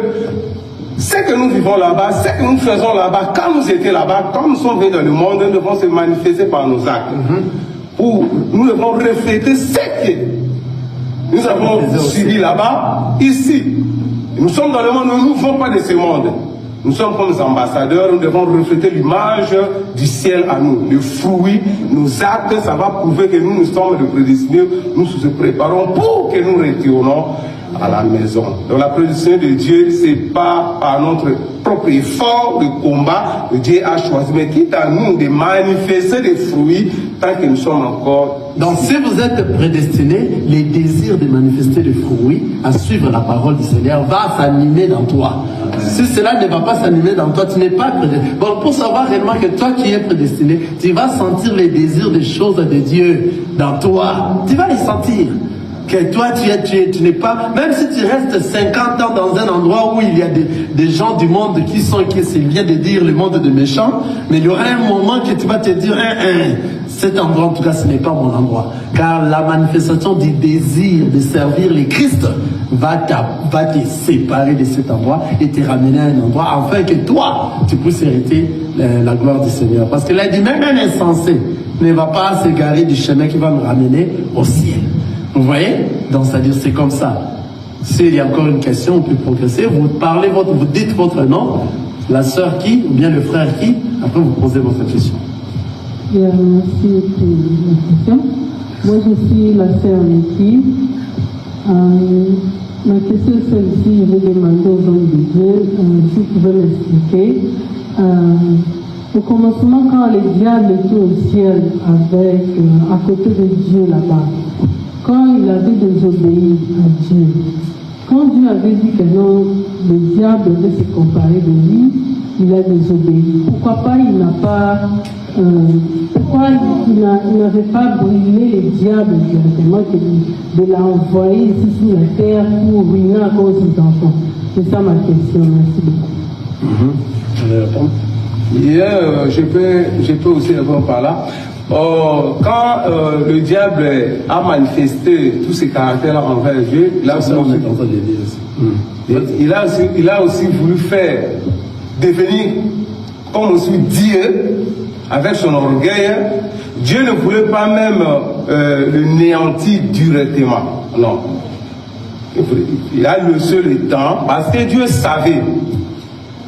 Ce que nous vivons là-bas, ce que nous faisons là-bas, quand nous étions là-bas, quand nous sommes venus dans le monde, nous devons se manifester par nos actes. Nous devons refléter ce que nous avons suivi là-bas, ici. Nous sommes dans le monde, nous ne vivons pas de ce monde. Nous sommes comme des ambassadeurs, nous devons refléter l'image du ciel à nous. Le fruit, nos actes, ça va prouver que nous sommes prédestinés, nous se préparons pour que nous retournons à la maison. Donc la prédiction de Dieu, c'est pas par notre propre effort de combat que Dieu a choisi, mais quitte à nous de manifester des fruits tant que nous sommes encore. Donc si vous êtes prédestiné, les désirs de manifester des fruits, à suivre la parole du Seigneur, va s'animer dans toi. Si cela ne va pas s'animer dans toi, tu n'es pas prédestiné. Bon, pour savoir réellement que toi qui es prédestiné, tu vas sentir les désirs des choses de Dieu dans toi. Tu vas les sentir. Que toi tu n'es pas, même si tu restes 50 ans dans un endroit où il y a des gens du monde qui c'est bien de dire le monde de méchants, mais il y aura un moment que tu vas te dire, cet endroit en tout cas ce n'est pas mon endroit. Car la manifestation du désir de servir les Christ va te séparer de cet endroit et te ramener à un endroit afin que toi tu puisses hériter la gloire du Seigneur. Parce que là il dit, même un insensé ne va pas s'égarer du chemin qui va me ramener au ciel. Vous voyez? Donc, c'est-à-dire, c'est comme ça. S'il y a encore une question, on peut progresser. Vous dites votre nom, la sœur qui, ou bien le frère qui, après vous posez votre question. Bien, merci pour la question. Moi, je suis la sœur Niki. Ma question est celle-ci, je vais demander aux hommes de Dieu, si vous pouvez m'expliquer. Au commencement, quand le diable était au ciel avec, à côté de Dieu là-bas, quand il avait désobéi à Dieu, quand Dieu avait dit que non, le diable devait se comparer de lui, il a désobéi. Pourquoi pas il n'a pas, pourquoi il n'avait pas brûlé le diable directement, que de l'envoyer ici sur la terre pour ruiner encore ses enfants? C'est ça ma question. Merci beaucoup. Je vais répondre. Je peux aussi répondre par là. Quand le diable a manifesté tous ces caractères-là envers Dieu, il a aussi voulu faire devenir comme aussi Dieu avec son orgueil. Dieu ne voulait pas même le néantir directement. Non. Il a laissé le temps parce que Dieu savait.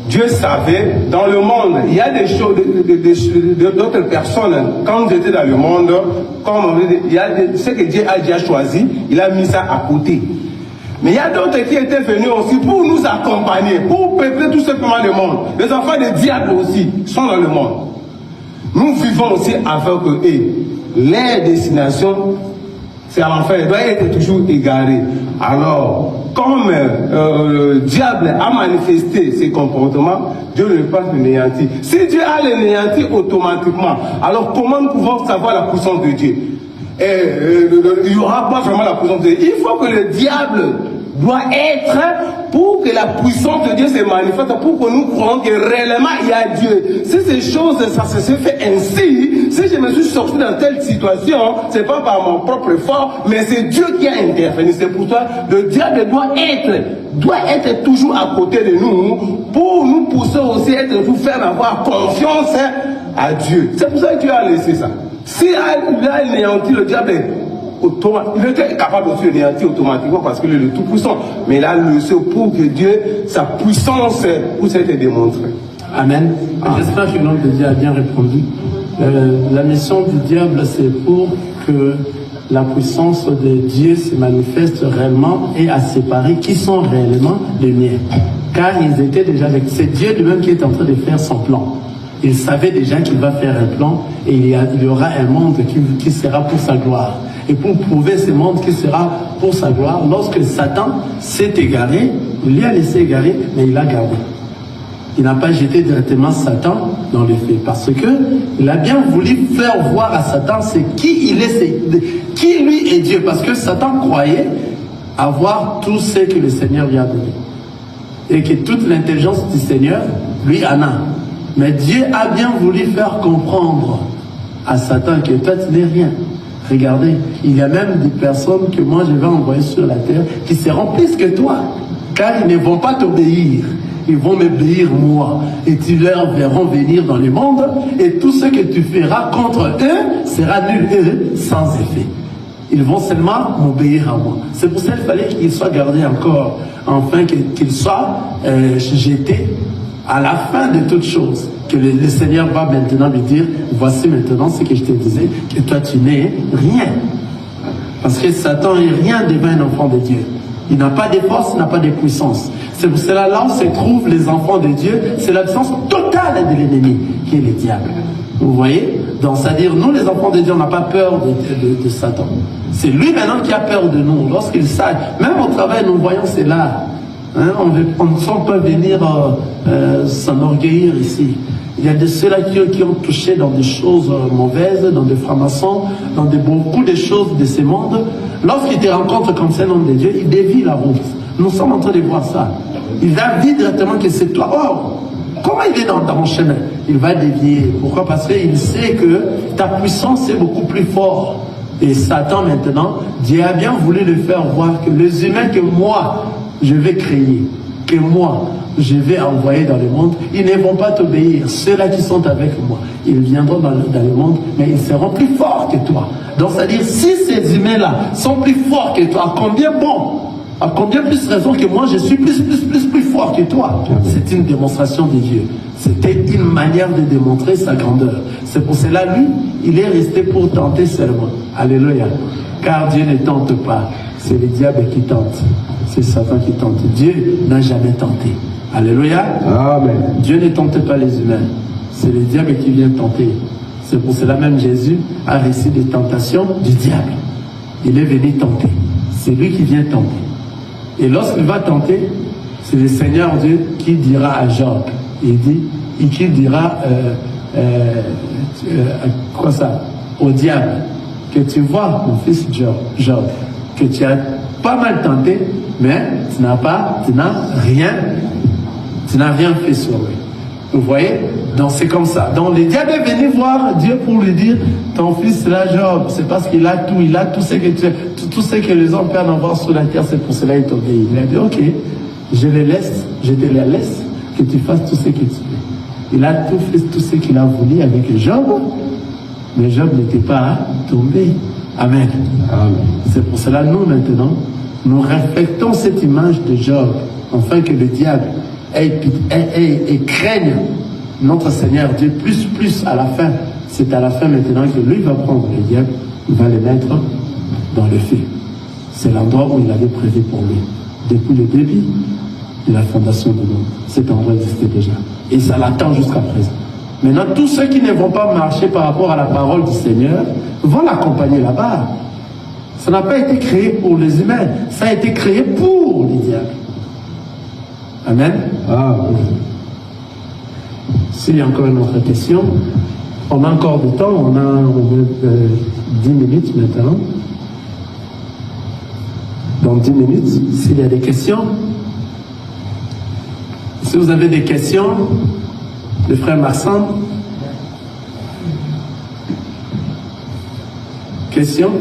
Dieu savait, dans le monde, il y a des choses, d'autres personnes, quand vous étiez dans le monde, comme il y a ce que Dieu a déjà choisi, il a mis ça à côté. Mais il y a d'autres qui étaient venus aussi pour nous accompagner, pour peupler tout simplement le monde. Les enfants des diables aussi sont dans le monde. Nous vivons aussi avec eux. Leur destination, c'est à l'enfer, elle doit être toujours égarée. Alors, comme le diable a manifesté ses comportements, Dieu ne peut pas le néantir. Si Dieu a le néantir automatiquement, alors comment nous pouvons savoir la puissance de Dieu? Il n'y aura pas vraiment la puissance de Dieu. Il faut que le diable doit être pour que la puissance de Dieu se manifeste, pour que nous croyons que réellement il y a Dieu. Si ces choses, ça se fait ainsi, si je me suis sorti dans telle situation, c'est pas par mon propre effort, mais c'est Dieu qui a intervenu. C'est pour ça que le diable doit être toujours à côté de nous pour nous pousser aussi à être, pour faire avoir confiance à Dieu. C'est pour ça que Dieu a laissé ça. Si il a anéanti le diable il était capable de se néantir automatiquement parce qu'il est le Tout-Puissant. Mais là, c'est pour que Dieu, sa puissance, puisse être démontrée. Amen. J'espère que l'homme de Dieu a bien répondu. La mission du diable, c'est pour que la puissance de Dieu se manifeste réellement et à séparer qui sont réellement les miens. Car ils étaient déjà avec... C'est Dieu lui-même qui est en train de faire son plan. Il savait déjà qu'il va faire un plan et il y aura un monde qui sera pour sa gloire. Et pour prouver ce monde qui sera pour sa gloire, lorsque Satan s'est égaré, il lui a laissé égarer, mais il a gardé. Il n'a pas jeté directement Satan dans les faits parce que il a bien voulu faire voir à Satan c'est qui il est, qui lui est Dieu, parce que Satan croyait avoir tout ce que le Seigneur lui a donné et que toute l'intelligence du Seigneur lui en a. Mais Dieu a bien voulu faire comprendre à Satan que toi tu n'es rien. Regardez, il y a même des personnes que moi je vais envoyer sur la terre qui seront plus que toi, car ils ne vont pas t'obéir. Ils vont m'obéir moi, et tu leur verront venir dans le monde, et tout ce que tu feras contre eux sera nul et sans effet. Ils vont seulement m'obéir à moi. C'est pour ça qu'il fallait qu'ils soient gardés encore, enfin qu'ils soient jetés à la fin de toutes choses. Que le Seigneur va maintenant lui dire, voici maintenant ce que je te disais, que toi tu n'es rien. Parce que Satan est rien devant un enfant de Dieu. Il n'a pas de force, il n'a pas de puissance. C'est pour cela, là où se trouvent les enfants de Dieu, c'est la puissance totale de l'ennemi, qui est le diable. Vous voyez? Donc, c'est-à-dire, nous, les enfants de Dieu, on n'a pas peur de Satan. C'est lui maintenant qui a peur de nous. Lorsqu'il sait, même au travail, nous voyons, c'est là. Hein, on ne sent pas venir s'enorgueillir ici. Il y a de ceux-là qui ont touché dans des choses mauvaises, dans des francs-maçons, dans beaucoup de choses de ce monde. Lorsqu'il te rencontre comme c'est un homme de Dieu, il dévie la route. Nous sommes en train de voir ça. Il va dire directement que c'est toi. Oh, comment il est dans mon chemin? Il va dévier. Pourquoi? Parce qu'il sait que ta puissance est beaucoup plus forte. Et Satan maintenant, Dieu a bien voulu le faire voir que les humains que moi, je vais créer, que moi, je vais envoyer dans le monde, ils ne vont pas t'obéir. Ceux-là qui sont avec moi, ils viendront dans le monde, mais ils seront plus forts que toi. Donc, c'est-à-dire, si ces humains-là sont plus forts que toi, à combien à combien plus raison que moi, je suis plus fort que toi? C'est une démonstration de Dieu. C'était une manière de démontrer sa grandeur. C'est pour cela, lui, il est resté pour tenter seulement. Alléluia. Car Dieu ne tente pas. C'est le diable qui tente. C'est Satan qui tente. Dieu n'a jamais tenté. Alléluia. Amen. Dieu ne tente pas les humains. C'est le diable qui vient tenter. C'est pour cela même Jésus a reçu des tentations du diable. Il est venu tenter. C'est lui qui vient tenter. Et lorsqu'il va tenter, c'est le Seigneur Dieu qui dira à Job. Qui dira quoi ça? Au diable. Que tu vois, mon fils Job, que tu as pas mal tenté, mais tu n'as rien fait sur lui. Vous voyez? Donc c'est comme ça. Donc le diable est venu voir Dieu pour lui dire, ton fils là, Job, c'est parce qu'il a tout ce que les hommes peuvent avoir sur la terre, c'est pour cela qu'il t'obéit. Il a dit, ok, je te le laisse, que tu fasses tout ce que tu veux. Il a tout fait, tout ce qu'il a voulu avec Job, mais Job n'était pas tombé. Amen. Amen. C'est pour cela, nous maintenant, nous respectons cette image de Job, afin que le diable et craigne notre Seigneur Dieu plus à la fin. C'est à la fin maintenant que lui va prendre le diable, il va le mettre dans le feu. C'est l'endroit où il avait prévu pour lui. Depuis le début de la fondation du monde, cet endroit existait déjà. Et ça l'attend jusqu'à présent. Maintenant, tous ceux qui ne vont pas marcher par rapport à la parole du Seigneur vont l'accompagner là-bas. Ça n'a pas été créé pour les humains, ça a été créé pour les diables. Amen. S'il y a encore une autre question, on a encore du temps, on a 10 minutes maintenant. Dans 10 minutes, s'il y a des questions, si vous avez des questions, le frère Marsan. Question.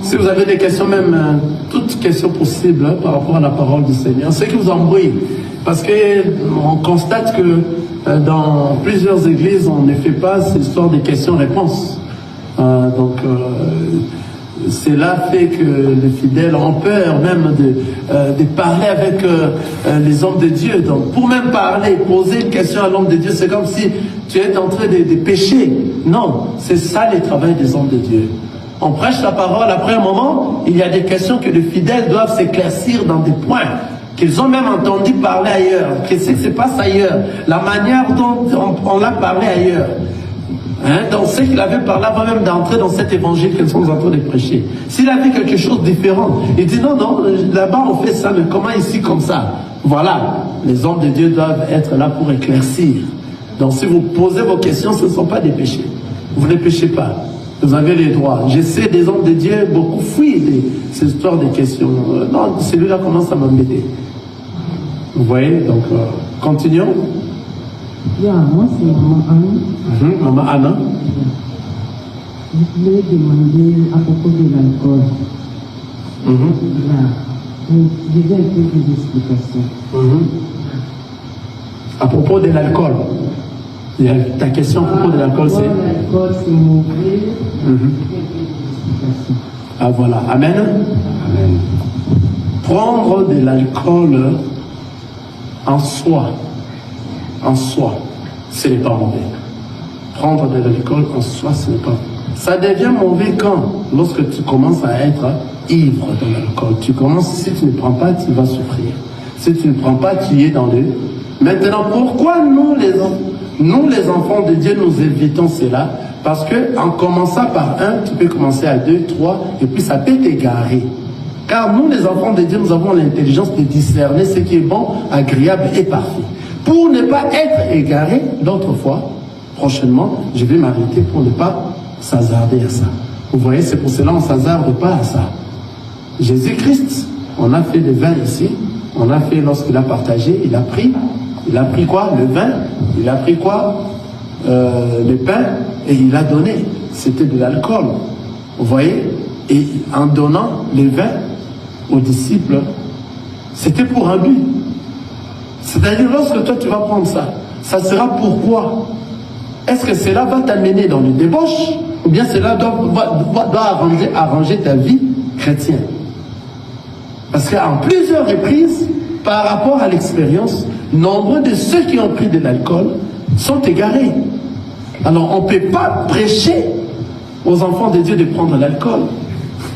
Si vous avez des questions, même toutes questions possibles par rapport à la parole du Seigneur, ce qui vous embrouille. Parce qu'on constate que dans plusieurs églises, on ne fait pas cette histoire de questions-réponses. Cela fait que les fidèles ont peur même de parler avec les hommes de Dieu. Donc, pour même parler, poser une question à l'homme de Dieu, c'est comme si tu es en train de pécher. Non, c'est ça le travail des hommes de Dieu. On prêche la parole, après un moment, il y a des questions que les fidèles doivent s'éclaircir dans des points qu'ils ont même entendu parler ailleurs. Qu'est-ce qui se passe ailleurs? La manière dont on l'a parlé ailleurs. Donc ce qu'il avait parlé avant même d'entrer dans cet évangile que nous sommes en train de prêcher. S'il avait quelque chose de différent, il dit non, là-bas on fait ça, mais comment ici comme ça? Voilà, les hommes de Dieu doivent être là pour éclaircir. Donc si vous posez vos questions, ce ne sont pas des péchés. Vous ne péchez pas. Vous avez les droits. J'essaie des hommes de Dieu, beaucoup fuient ces histoires de questions. Non, celui-là commence à m'embêter. Vous voyez, donc continuons. Moi c'est Maman Anne. Maman Anna. Je voulais demander à propos de l'alcool. Je vais un peu des explications. À propos de l'alcool. Ta question à propos de l'alcool, c'est... L'alcool, c'est mauvais. Ah voilà. Amen. Amen. Prendre de l'alcool en soi, ce n'est pas mauvais. Prendre de l'alcool en soi, ce n'est pas mauvais. Ça devient mauvais quand? Lorsque tu commences à être ivre de l'alcool. Si tu ne prends pas, tu vas souffrir. Si tu ne prends pas, tu es dans le... Maintenant, pourquoi nous les enfants de Dieu, nous évitons cela? Parce que en commençant par 1, tu peux commencer à 2, 3, et puis ça peut t'égarer. Car nous, les enfants de Dieu, nous avons l'intelligence de discerner ce qui est bon, agréable et parfait. Pour ne pas être égaré, d'autres fois, prochainement, je vais m'arrêter pour ne pas s'hasarder à ça. Vous voyez, c'est pour cela qu'on ne s'hasarde pas à ça. Jésus-Christ, on a fait le vin ici, on a fait lorsqu'il a partagé, il a pris quoi? Le vin, il a pris quoi? Le pain, et il a donné. C'était de l'alcool. Vous voyez? Et en donnant le vin aux disciples, c'était pour un but. C'est-à-dire, lorsque toi tu vas prendre ça, ça sera pourquoi? Est-ce que cela va t'amener dans le débauche? Ou bien cela doit arranger ta vie chrétienne? Parce qu'en plusieurs reprises, par rapport à l'expérience, nombreux de ceux qui ont pris de l'alcool sont égarés. Alors on ne peut pas prêcher aux enfants de Dieu de prendre l'alcool.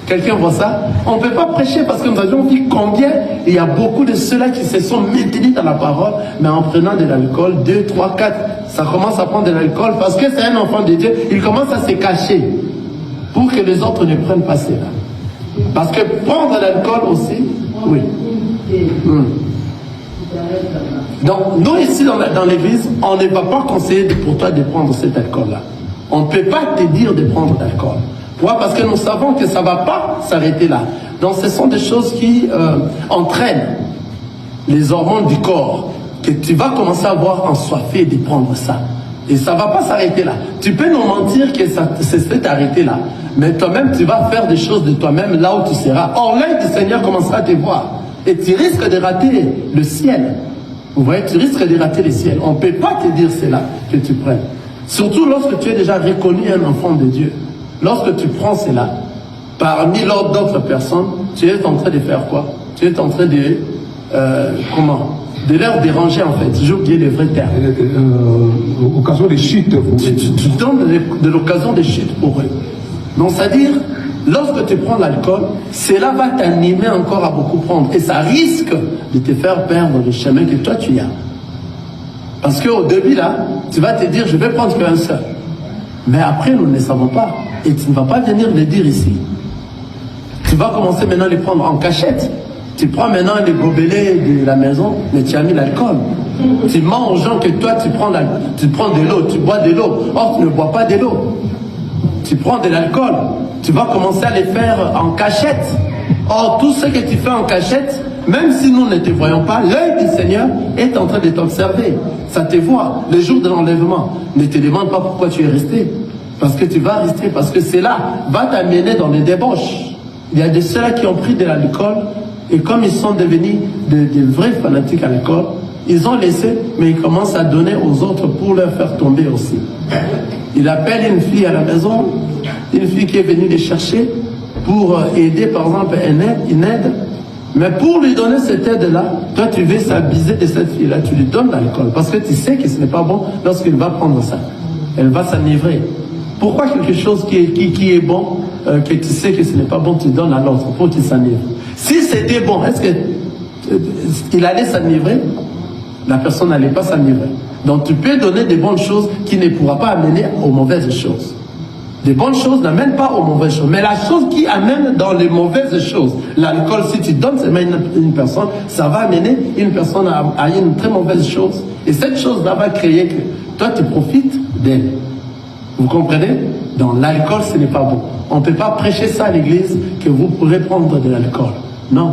Quelqu'un voit ça? On ne peut pas prêcher parce que nous avions vu combien il y a beaucoup de ceux-là qui se sont maintenus dans la parole, mais en prenant de l'alcool, 2, 3, 4, ça commence à prendre de l'alcool parce que c'est un enfant de Dieu, il commence à se cacher pour que les autres ne prennent pas cela. Parce que prendre de l'alcool aussi, oui. Donc, nous ici dans l'église, on ne va pas conseiller pour toi de prendre cet alcool-là. On ne peut pas te dire de prendre l'alcool. Pourquoi? Parce que nous savons que ça ne va pas s'arrêter là. Donc ce sont des choses qui entraînent les hormones du corps, que tu vas commencer à avoir ensoiffé de prendre ça. Et ça ne va pas s'arrêter là. Tu peux nous mentir que ça s'est arrêté là. Mais toi-même, tu vas faire des choses de toi-même là où tu seras. Or, l'œil du Seigneur commencera à te voir. Et tu risques de rater le ciel. Vous voyez, tu risques de rater le ciel. On ne peut pas te dire cela que tu prennes. Surtout lorsque tu es déjà reconnu un enfant de Dieu. Lorsque tu prends cela, parmi d'autres personnes, tu es en train de faire quoi? Tu es en train de... de leur déranger en fait. J'ai oublié les vrais termes. Occasion de chute. Tu donnes de l'occasion de chute pour eux. Donc c'est-à-dire, lorsque tu prends l'alcool, cela va t'animer encore à beaucoup prendre. Et ça risque de te faire perdre le chemin que toi tu as. Parce qu'au début là, tu vas te dire, je vais prendre qu'un seul. Mais après, nous ne savons pas. Et tu ne vas pas venir le dire ici. Tu vas commencer maintenant à les prendre en cachette. Tu prends maintenant les gobelets de la maison, mais tu as mis l'alcool. Tu mens aux gens que toi, tu prends de l'eau, tu bois de l'eau. Or, tu ne bois pas de l'eau. Tu prends de l'alcool. Tu vas commencer à les faire en cachette. Or, tout ce que tu fais en cachette, même si nous ne te voyons pas, l'œil du Seigneur est en train de t'observer. Ça te voit. Le jour de l'enlèvement, ne te demande pas pourquoi tu es resté. Parce que tu vas rester, parce que cela va t'amener dans les débauches. Il y a de ceux-là qui ont pris de l'alcool, et comme ils sont devenus de vrais fanatiques à l'alcool, ils ont laissé, mais ils commencent à donner aux autres pour leur faire tomber aussi. Il appelle une fille à la maison, une fille qui est venue les chercher pour aider, par exemple, une aide. Mais pour lui donner cette aide-là, toi tu veux s'abuser de cette fille-là, tu lui donnes l'alcool. Parce que tu sais que ce n'est pas bon lorsqu'elle va prendre ça. Elle va s'enivrer. Pourquoi quelque chose qui est bon, que tu sais que ce n'est pas bon, tu donnes à l'autre pour qu'il s'enivre? Si c'était bon, est-ce qu'il allait s'enivrer? La personne n'allait pas s'enivrer. Donc tu peux donner des bonnes choses qui ne pourra pas amener aux mauvaises choses. Des bonnes choses n'amènent pas aux mauvaises choses. Mais la chose qui amène dans les mauvaises choses, l'alcool, si tu donnes une personne, ça va amener une personne à une très mauvaise chose. Et cette chose-là va créer que toi, tu profites d'elle. Vous comprenez? Dans l'alcool, ce n'est pas bon. On ne peut pas prêcher ça à l'église que vous pourrez prendre de l'alcool. Non.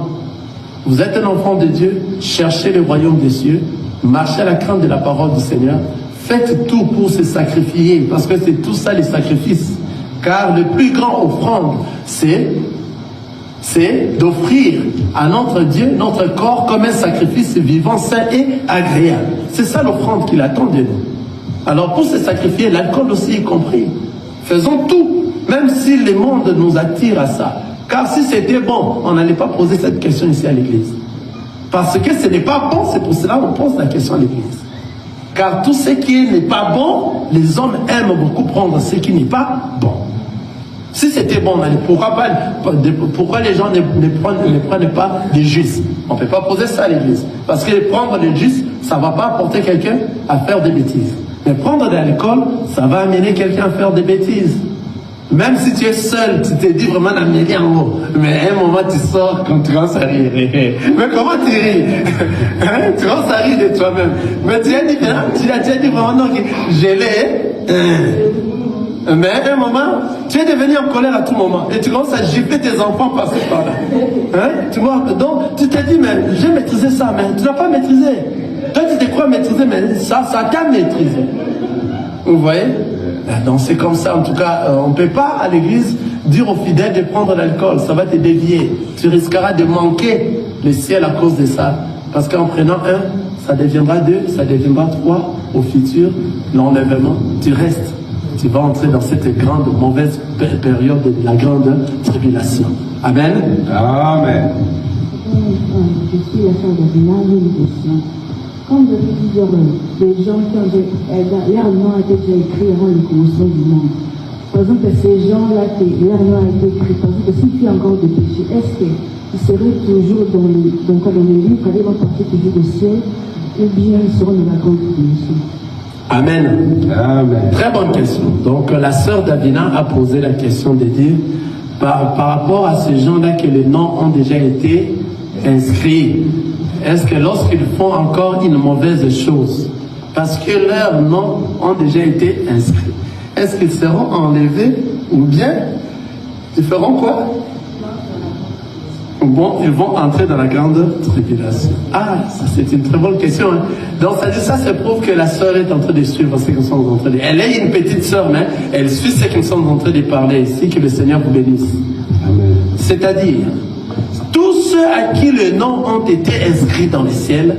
Vous êtes un enfant de Dieu, cherchez le royaume des cieux, marchez à la crainte de la parole du Seigneur, faites tout pour se sacrifier, parce que c'est tout ça les sacrifices. Car le plus grand offrande, c'est d'offrir à notre Dieu notre corps comme un sacrifice vivant, sain et agréable. C'est ça l'offrande qu'il attend de nous. Alors pour se sacrifier, l'alcool aussi y compris. Faisons tout, même si le monde nous attire à ça. Car si c'était bon, on n'allait pas poser cette question ici à l'église. Parce que ce n'est pas bon, c'est pour cela qu'on pose la question à l'église. Car tout ce qui n'est pas bon, les hommes aiment beaucoup prendre ce qui n'est pas bon. Si c'était bon, pourquoi les gens ne prennent pas des jus? On ne peut pas poser ça à l'église. Parce que prendre des jus, ça ne va pas apporter quelqu'un à faire des bêtises. Mais prendre de l'alcool, ça va amener quelqu'un à faire des bêtises. Même si tu es seul, tu te dis vraiment d'amener en haut. Mais à un moment, tu sors quand tu commences à rire. Mais comment tu ris? Tu commences à rire de toi-même. Mais tu as dit vraiment non, je l'ai. Mais à un moment, tu es devenu en colère à tout moment. Et tu commences à gifler tes enfants par-ci par-là. Tu vois? Donc, tu te dis, mais j'ai maîtrisé ça, mais tu n'as pas maîtrisé. Toi, tu te crois maîtriser, mais ça t'a maîtrisé. Vous voyez? Donc c'est comme ça, en tout cas, on ne peut pas à l'église dire aux fidèles de prendre l'alcool, ça va te dévier. Tu risqueras de manquer le ciel à cause de ça. Parce qu'en prenant un, ça deviendra deux, ça deviendra trois, au futur, l'enlèvement, tu restes. Tu vas entrer dans cette grande mauvaise période de la grande tribulation. Amen. Amen. Je suis la sœur d'Avina, j'ai une question. Comme je dis plusieurs des gens qui ont leur nom a été déjà écrit avant le commencement du monde. Par exemple, ces gens-là, leur nom a été écrit. Par exemple, s'il y a encore des péchés, est-ce qu'ils seraient toujours dans le livre, ils vont partir toujours au ciel, ou bien ils seront dans la grande tribulation? Amen. Amen. Très bonne question. Donc la sœur Davina a posé la question de dire, par rapport à ces gens-là que les noms ont déjà été inscrits, est-ce que lorsqu'ils font encore une mauvaise chose, parce que leurs noms ont déjà été inscrits, est-ce qu'ils seront enlevés ou bien ils feront quoi? Bon, ils vont entrer dans la grande tribulation. Ah, ça c'est une très bonne question. Hein. Donc ça prouve que la sœur est en train de suivre ce que nous sommes en train de dire. Elle est une petite sœur, mais elle suit ce que nous sommes en train de parler ici, que le Seigneur vous bénisse. Amen. C'est-à-dire, tous ceux à qui les noms ont été inscrits dans le ciel,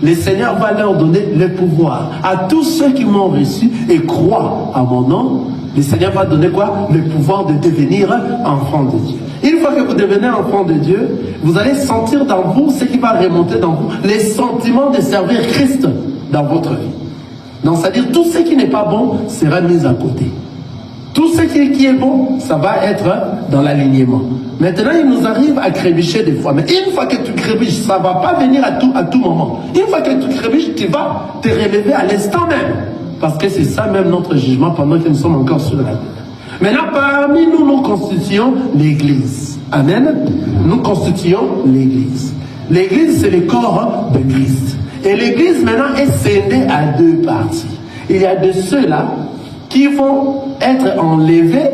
le Seigneur va leur donner le pouvoir. À tous ceux qui m'ont reçu et croient à mon nom, le Seigneur va donner quoi? Le pouvoir de devenir enfant de Dieu. Une fois que vous devenez enfant de Dieu, vous allez sentir dans vous ce qui va remonter dans vous, les sentiments de servir Christ dans votre vie. Donc, c'est-à-dire, tout ce qui n'est pas bon sera mis à côté. Tout ce qui est bon, ça va être dans l'alignement. Maintenant, il nous arrive à crébicher des fois. Mais une fois que tu crébiches, ça ne va pas venir à tout moment. Une fois que tu crébiches, tu vas te relever à l'instant même. Parce que c'est ça même notre jugement pendant que nous sommes encore sur la terre. Maintenant, parmi nous, nous constituons l'Église. Amen. Nous constituons l'Église. L'Église, c'est le corps de Christ. Et l'Église, maintenant, est scindée à deux parties. Il y a de ceux-là qui vont être enlevés,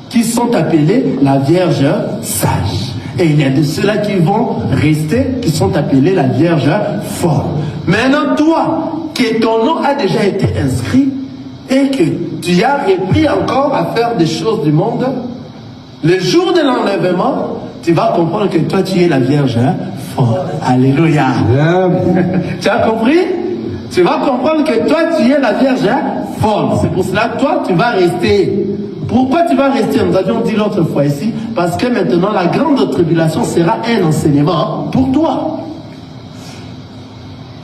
qui sont appelés la Vierge sage. Et il y a de ceux-là qui vont rester, qui sont appelés la Vierge folle. Maintenant, toi, que ton nom a déjà été inscrit, et que tu as repris encore à faire des choses du monde, le jour de l'enlèvement, tu vas comprendre que toi, tu es la Vierge folle. Alléluia. Amen. Tu as compris? tu vas comprendre que toi, tu es la Vierge folle. C'est pour cela que toi, tu vas rester. Pourquoi tu vas rester? Nous avions dit l'autre fois ici, parce que maintenant, la grande tribulation sera un enseignement pour toi.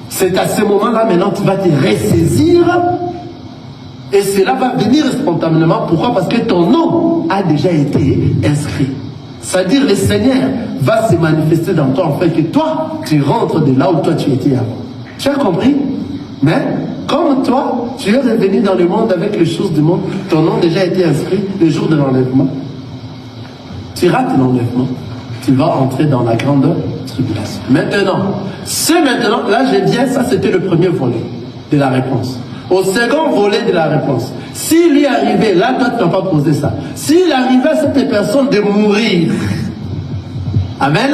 C'est à ce moment-là, maintenant, tu vas te ressaisir et cela va venir spontanément. Pourquoi? Parce que ton nom a déjà été inscrit. C'est-à-dire, le Seigneur va se manifester dans toi, en fait, que toi, tu rentres de là où toi tu étais avant. Tu as compris? Mais, comme toi, tu es revenu dans le monde avec les choses du monde, ton nom a déjà été inscrit le jour de l'enlèvement. Tu rates l'enlèvement, tu vas entrer dans la grande tribulation. Maintenant, là je viens, ça c'était le premier volet de la réponse. Au second volet de la réponse, s'il y arrivait, là toi tu n'as pas posé ça, s'il arrivait à cette personne de mourir, amen,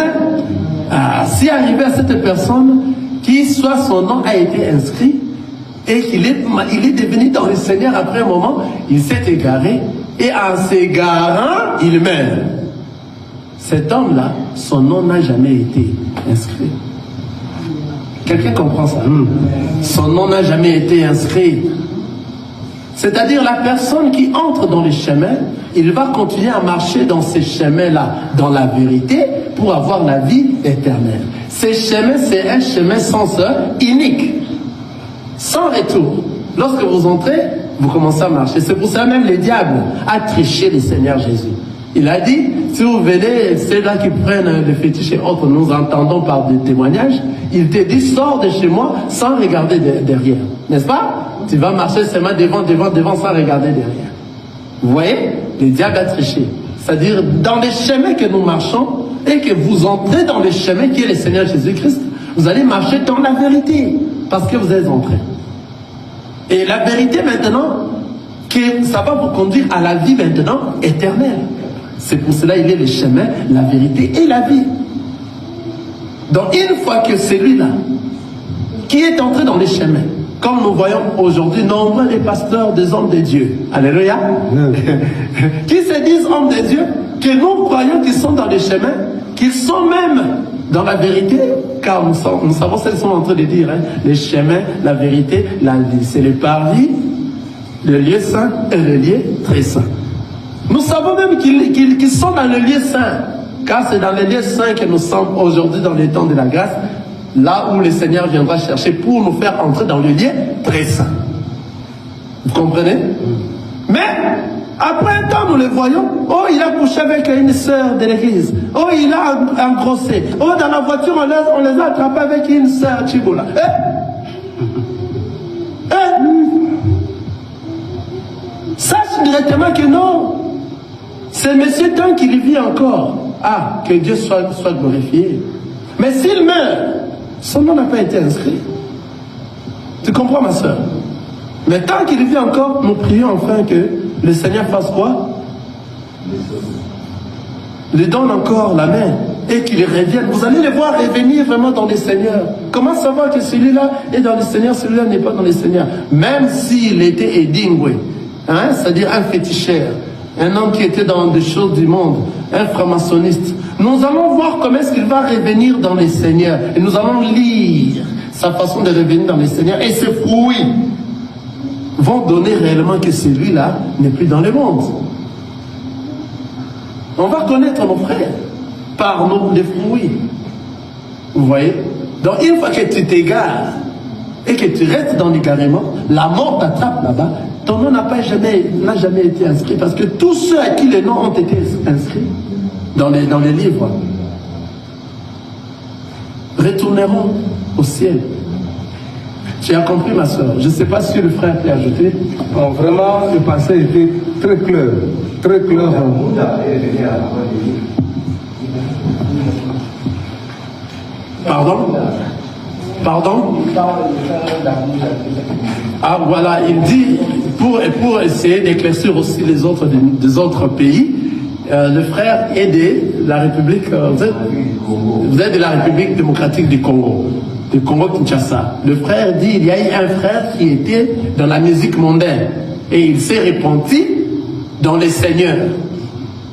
s'il arrivait à cette personne qui soit son nom a été inscrit et qu'il est devenu dans le Seigneur après un moment, il s'est égaré et en s'égarant, il meurt. Cet homme-là, son nom n'a jamais été inscrit. Quelqu'un comprend ça? Son nom n'a jamais été inscrit. C'est-à-dire la personne qui entre dans les chemins, il va continuer à marcher dans ces chemins-là, dans la vérité, pour avoir la vie éternelle. Ces chemins, c'est un chemin sens unique, sans retour. Lorsque vous entrez, vous commencez à marcher. C'est pour ça même le diable a triché le Seigneur Jésus. Il a dit, si vous venez, ceux-là qui prennent des fétiches et autres, nous entendons par des témoignages, il te dit, sors de chez moi sans regarder derrière. N'est-ce pas? Tu vas marcher seulement devant, sans regarder derrière. Vous voyez? Le diable a triché. C'est-à-dire, dans les chemins que nous marchons, et que vous entrez dans les chemins qui est le Seigneur Jésus-Christ, vous allez marcher dans la vérité, parce que vous êtes entrés. Et la vérité maintenant, que ça va vous conduire à la vie maintenant éternelle. C'est pour cela qu'il est le chemin, la vérité et la vie. Donc une fois que celui-là, qui est entré dans les chemins, comme nous voyons aujourd'hui, nombreux des pasteurs, des hommes de Dieu, alléluia, qui se disent hommes de Dieu, que nous croyons qu'ils sont dans les chemins, qu'ils sont même dans la vérité, car nous savons ce qu'ils sont en train de dire, les chemins, la vérité, la vie. C'est le paradis, le lieu saint et le lieu très saint. Nous savons même qu'ils sont dans le lieu saint, car c'est dans le lieu saint que nous sommes aujourd'hui dans les temps de la grâce, là où le Seigneur viendra chercher pour nous faire entrer dans le lieu très saint. Vous comprenez? Mais, après un temps, nous le voyons, oh, il a couché avec une sœur de l'église, oh, il a engrossé, oh, dans la voiture, on les a attrapés avec une sœur Chiboula. Sache directement que non, c'est monsieur tant qu'il vit encore. Ah, que Dieu soit glorifié. Mais s'il meurt, son nom n'a pas été inscrit. Tu comprends, ma soeur? Mais tant qu'il vit encore, nous prions enfin que le Seigneur fasse quoi? Lui donne encore la main et qu'il revienne. Vous allez le voir revenir vraiment dans le Seigneur. Comment savoir que celui-là est dans le Seigneur, celui-là n'est pas dans le Seigneur? Même s'il était édingoué, c'est-à-dire un féticheur, un homme qui était dans des choses du monde, un franc-maçonniste. Nous allons voir comment est-ce qu'il va revenir dans le Seigneur. Et nous allons lire sa façon de revenir dans le Seigneur. Et ses fruits vont donner réellement que celui-là n'est plus dans le monde. On va connaître nos frères par les fruits. Vous voyez? Donc une fois que tu t'égares et que tu restes dans l'égarement, la mort t'attrape là-bas. Ton nom n'a jamais été inscrit, parce que tous ceux à qui les noms ont été inscrits dans les livres retourneront au ciel. Tu as compris, ma soeur? Je ne sais pas si le frère peut ajouter. Bon, vraiment, le passé était très clair. Très clair. Pardon? Ah voilà, il dit, pour essayer d'éclaircir aussi les autres des autres pays, le frère est de la République, vous êtes de la République démocratique du Congo Kinshasa. Le frère dit, il y a eu un frère qui était dans la musique mondaine et il s'est repenti dans les seigneurs.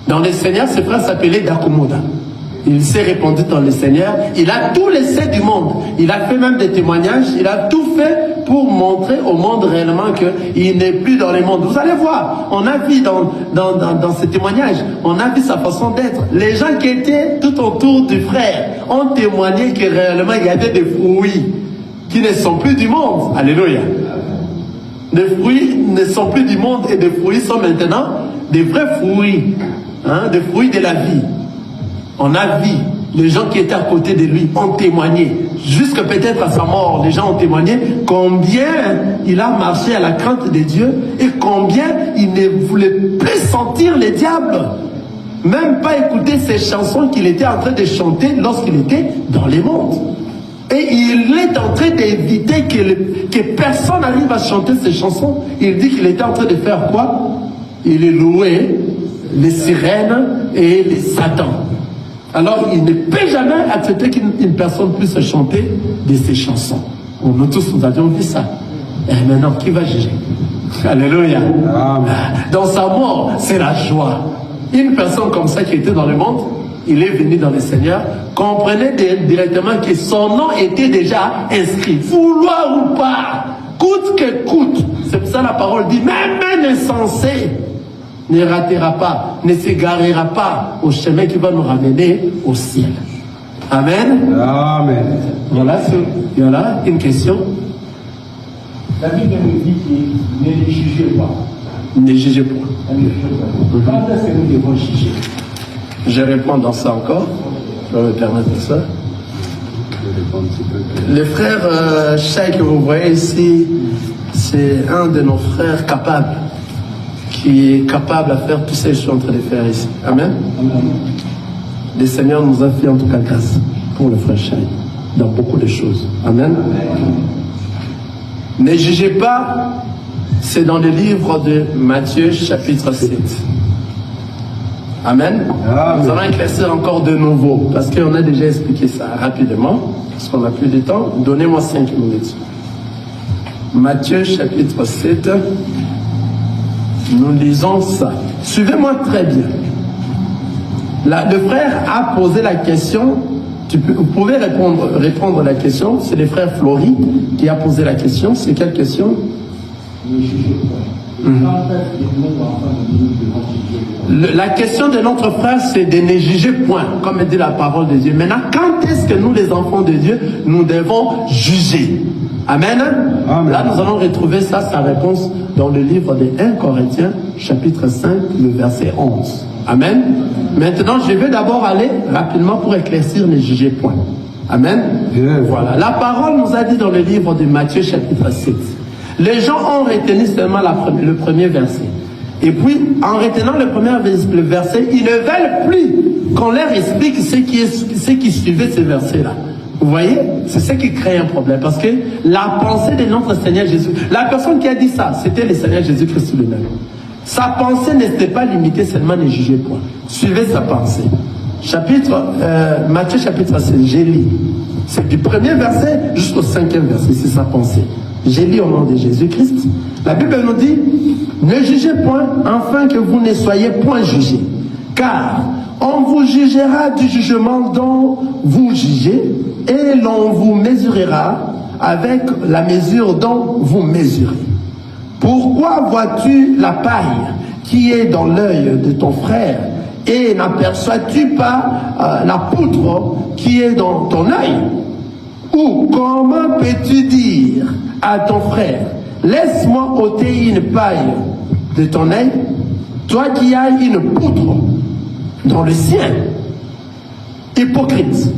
Dans les seigneurs, ce frère s'appelait Dakumoda. Il s'est répandu dans le Seigneur, il a tout laissé du monde, il a fait même des témoignages, il a tout fait pour montrer au monde réellement qu'il n'est plus dans le monde. Vous allez voir, on a vu dans ce témoignage, on a vu sa façon d'être. Les gens qui étaient tout autour du frère ont témoigné que réellement il y avait des fruits qui ne sont plus du monde. Alléluia. Les fruits ne sont plus du monde et des fruits sont maintenant des vrais fruits, des fruits de la vie. On a vu, les gens qui étaient à côté de lui ont témoigné, jusque peut-être à sa mort, les gens ont témoigné combien il a marché à la crainte de Dieu et combien il ne voulait plus sentir les diables, même pas écouter ces chansons qu'il était en train de chanter lorsqu'il était dans les mondes. Et il est en train d'éviter que personne n'arrive à chanter ces chansons. Il dit qu'il était en train de faire quoi? Il est loué les sirènes et les satans. Alors, il ne peut jamais accepter qu'une personne puisse chanter de ces chansons. Nous tous, nous avions vu ça. Et maintenant, qui va juger? Alléluia. Amen. Dans sa mort, c'est la joie. Une personne comme ça qui était dans le monde, il est venu dans le Seigneur, comprenez directement que son nom était déjà inscrit. Vouloir ou pas, coûte que coûte. C'est pour ça la parole dit, même un insensé ne ratera pas, ne s'égarera pas au chemin qui va nous ramener au ciel. Amen. Amen. Voilà une question. La Bible nous dit que ne les jugez pas. Ne jugez pas. Quand est-ce que nous devons juger? Je réponds dans ça encore. Je vais me permettre de ça. Le frère Chai que vous voyez ici, c'est un de nos frères capables, qui est capable à faire tout ce que je suis en train de faire ici. Amen. Le Seigneur nous a fait en tout cas grâce pour le frère Chai dans beaucoup de choses. Amen. Ne jugez pas, c'est dans le livre de Matthieu chapitre 7. Amen. Amen. Nous allons éclaircir encore de nouveau, parce qu'on a déjà expliqué ça rapidement, parce qu'on n'a plus de temps. Donnez-moi 5 minutes. Matthieu chapitre 7, nous lisons ça. Suivez-moi très bien. Le frère a posé la question, vous pouvez répondre à la question, c'est le frère Flory qui a posé la question. C'est quelle question? La question de notre frère, c'est de ne juger point, comme dit la parole de Dieu. Maintenant, quand est-ce que nous, les enfants de Dieu, nous devons juger? Amen. Amen. Là, nous allons retrouver ça, sa réponse, dans le livre de 1 Corinthiens, chapitre 5, le verset 11. Amen. Maintenant, je vais d'abord aller rapidement pour éclaircir ne juger point. Amen. Yes. Voilà. La parole nous a dit dans le livre de Matthieu, chapitre 7. Les gens ont retenu seulement le premier verset. Et puis, en retenant le verset, ils ne veulent plus qu'on leur explique ce qui suivait ce verset-là. Vous voyez? C'est ce qui crée un problème. Parce que la pensée de notre Seigneur Jésus, la personne qui a dit ça, c'était le Seigneur Jésus-Christ lui-même. Sa pensée n'était pas limitée seulement ne juger point. Suivez sa pensée. Matthieu chapitre 7, j'ai lu. C'est du premier verset jusqu'au 5e verset, c'est sa pensée. J'ai lu au nom de Jésus-Christ. La Bible nous dit, ne jugez point, afin que vous ne soyez point jugés. Car on vous jugera du jugement dont vous jugez, et l'on vous mesurera avec la mesure dont vous mesurez. Pourquoi vois-tu la paille qui est dans l'œil de ton frère, et n'aperçois-tu pas la poutre qui est dans ton œil? Ou comment peux-tu dire à ton frère, laisse-moi ôter une paille de ton œil, toi qui as une poutre dans le sien? Hypocrite,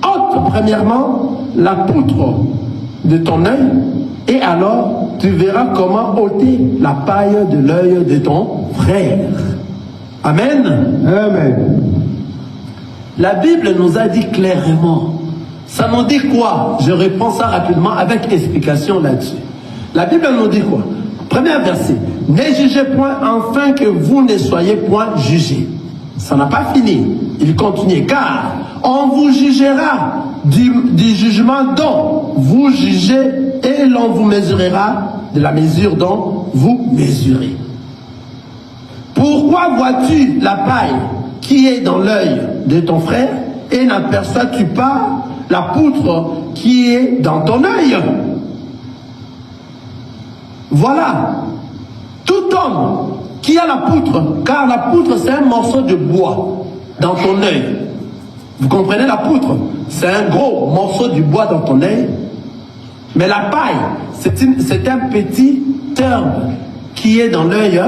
ôte premièrement la poutre de ton œil, et alors tu verras comment ôter la paille de l'œil de ton frère. Amen. Amen. La Bible nous a dit clairement. Ça nous dit quoi? Je reprends ça rapidement avec explication là-dessus. La Bible nous dit quoi? Premier verset. Ne jugez point afin que vous ne soyez point jugés. Ça n'a pas fini. Il continue. Car on vous jugera du jugement dont vous jugez, et l'on vous mesurera de la mesure dont vous mesurez. Pourquoi vois-tu la paille qui est dans l'œil de ton frère, et n'aperçois-tu pas la poutre qui est dans ton œil? voilà, tout homme qui a la poutre, car la poutre c'est un morceau de bois dans ton œil. Vous comprenez la poutre? C'est un gros morceau de bois dans ton œil. Mais la paille, c'est un petit herbe qui est dans l'œil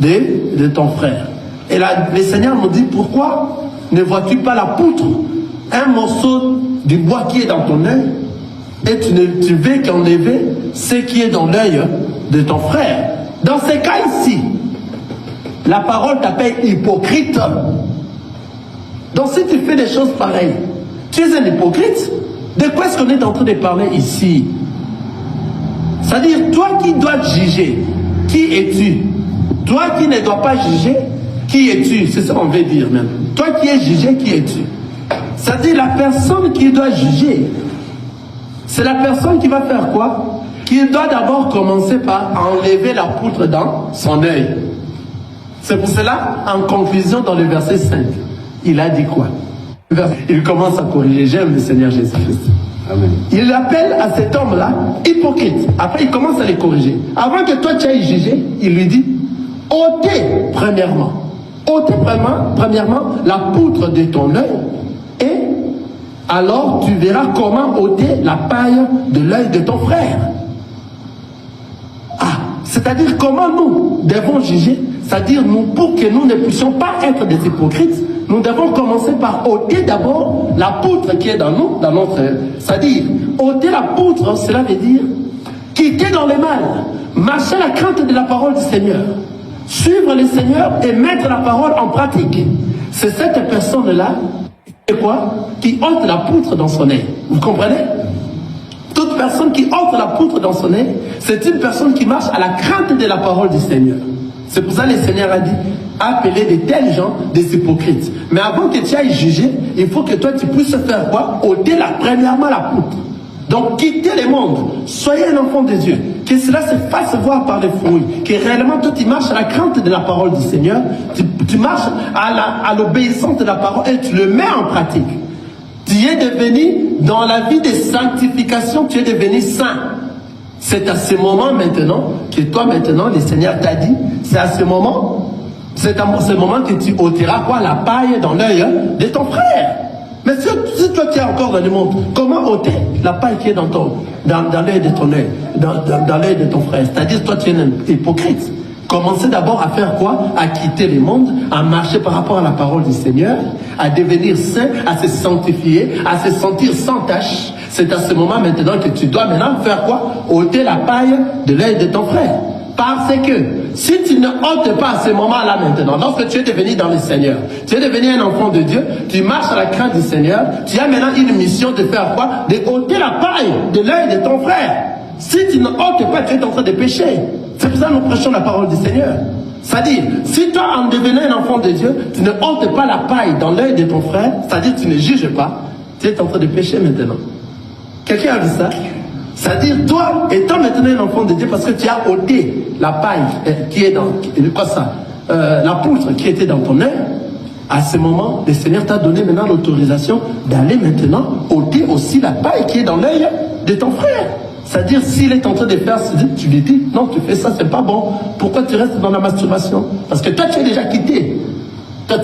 de ton frère. Et là, le Seigneur nous dit, pourquoi ne vois-tu pas la poutre, un morceau du bois qui est dans ton œil, et tu veux qu'enlever ce qui est dans l'œil de ton frère? Dans ces cas ici, la parole t'appelle hypocrite. Donc si tu fais des choses pareilles, tu es un hypocrite. De quoi est-ce qu'on est en train de parler ici? C'est-à-dire, toi qui dois juger, qui es-tu? Toi qui ne dois pas juger, qui es-tu? C'est ça qu'on veut dire même. Toi qui es jugé, qui es-tu? C'est-à-dire, la personne qui doit juger, c'est la personne qui va faire quoi? Qui doit d'abord commencer par enlever la poutre dans son œil. C'est pour cela, en conclusion, dans le verset 5, il a dit quoi? Il commence à corriger. J'aime le Seigneur Jésus-Christ. Amen. Il appelle à cet homme-là hypocrite. Après, il commence à les corriger. Avant que toi tu ailles juger, il lui dit, ôtez premièrement. Ôtez premièrement la poutre de ton œil, et alors tu verras comment ôter la paille de l'œil de ton frère. Ah, c'est-à-dire comment nous devons juger, c'est-à-dire nous, pour que nous ne puissions pas être des hypocrites, nous devons commencer par ôter d'abord la poutre qui est dans nous, dans notre... C'est-à-dire, ôter la poutre, cela veut dire quitter dans le mal, marcher à la crainte de la parole du Seigneur, suivre le Seigneur et mettre la parole en pratique. C'est cette personne-là, qui ôte la poutre dans son œil. Vous comprenez? Toute personne qui ôte la poutre dans son œil, c'est une personne qui marche à la crainte de la parole du Seigneur. C'est pour ça que le Seigneur a dit, appeler de tels gens des hypocrites. Mais avant que tu ailles juger, il faut que toi tu puisses faire quoi? Ôter premièrement la poutre. Donc quittez le monde, soyez un enfant de Dieu, que cela se fasse voir par les fruits, que réellement toi tu marches à la crainte de la parole du Seigneur, tu marches à l'obéissance de la parole et tu le mets en pratique. Tu es devenu, dans la vie de sanctification, tu es devenu saint. C'est à ce moment maintenant que toi maintenant, le Seigneur t'a dit, c'est à ce moment, c'est à ce moment que tu ôteras quoi? La paille dans l'œil de ton frère. Mais si toi tu es encore dans le monde, comment ôter la paille qui est dans l'œil de ton œil, dans l'œil de ton frère? C'est-à-dire toi tu es un hypocrite. Commencez d'abord à faire quoi? À quitter le monde, à marcher par rapport à la parole du Seigneur, à devenir saint, à se sanctifier, à se sentir sans tache. C'est à ce moment maintenant que tu dois maintenant faire quoi? Ôter la paille de l'œil de ton frère. Parce que si tu ne ôtes pas à ce moment-là maintenant, lorsque tu es devenu dans le Seigneur, tu es devenu un enfant de Dieu, tu marches à la crainte du Seigneur, tu as maintenant une mission de faire quoi? De ôter la paille de l'œil de ton frère. Si tu ne ôtes pas, tu es en train de pécher. C'est pour ça que nous prêchons la parole du Seigneur. C'est-à-dire, si toi, en devenant un enfant de Dieu, tu ne ôtes pas la paille dans l'œil de ton frère, c'est-à-dire tu ne juges pas, tu es en train de pécher maintenant. Quelqu'un a vu ça? C'est-à-dire, toi, étant maintenant un enfant de Dieu, parce que tu as ôté la paille qui est dans... Quoi ça? La poutre qui était dans ton œil, à ce moment, le Seigneur t'a donné maintenant l'autorisation d'aller maintenant ôter aussi la paille qui est dans l'œil de ton frère. C'est-à-dire, s'il est en train de faire, tu lui dis, non, tu fais ça, c'est pas bon. Pourquoi tu restes dans la masturbation? Parce que toi, tu es déjà quitté. Toi,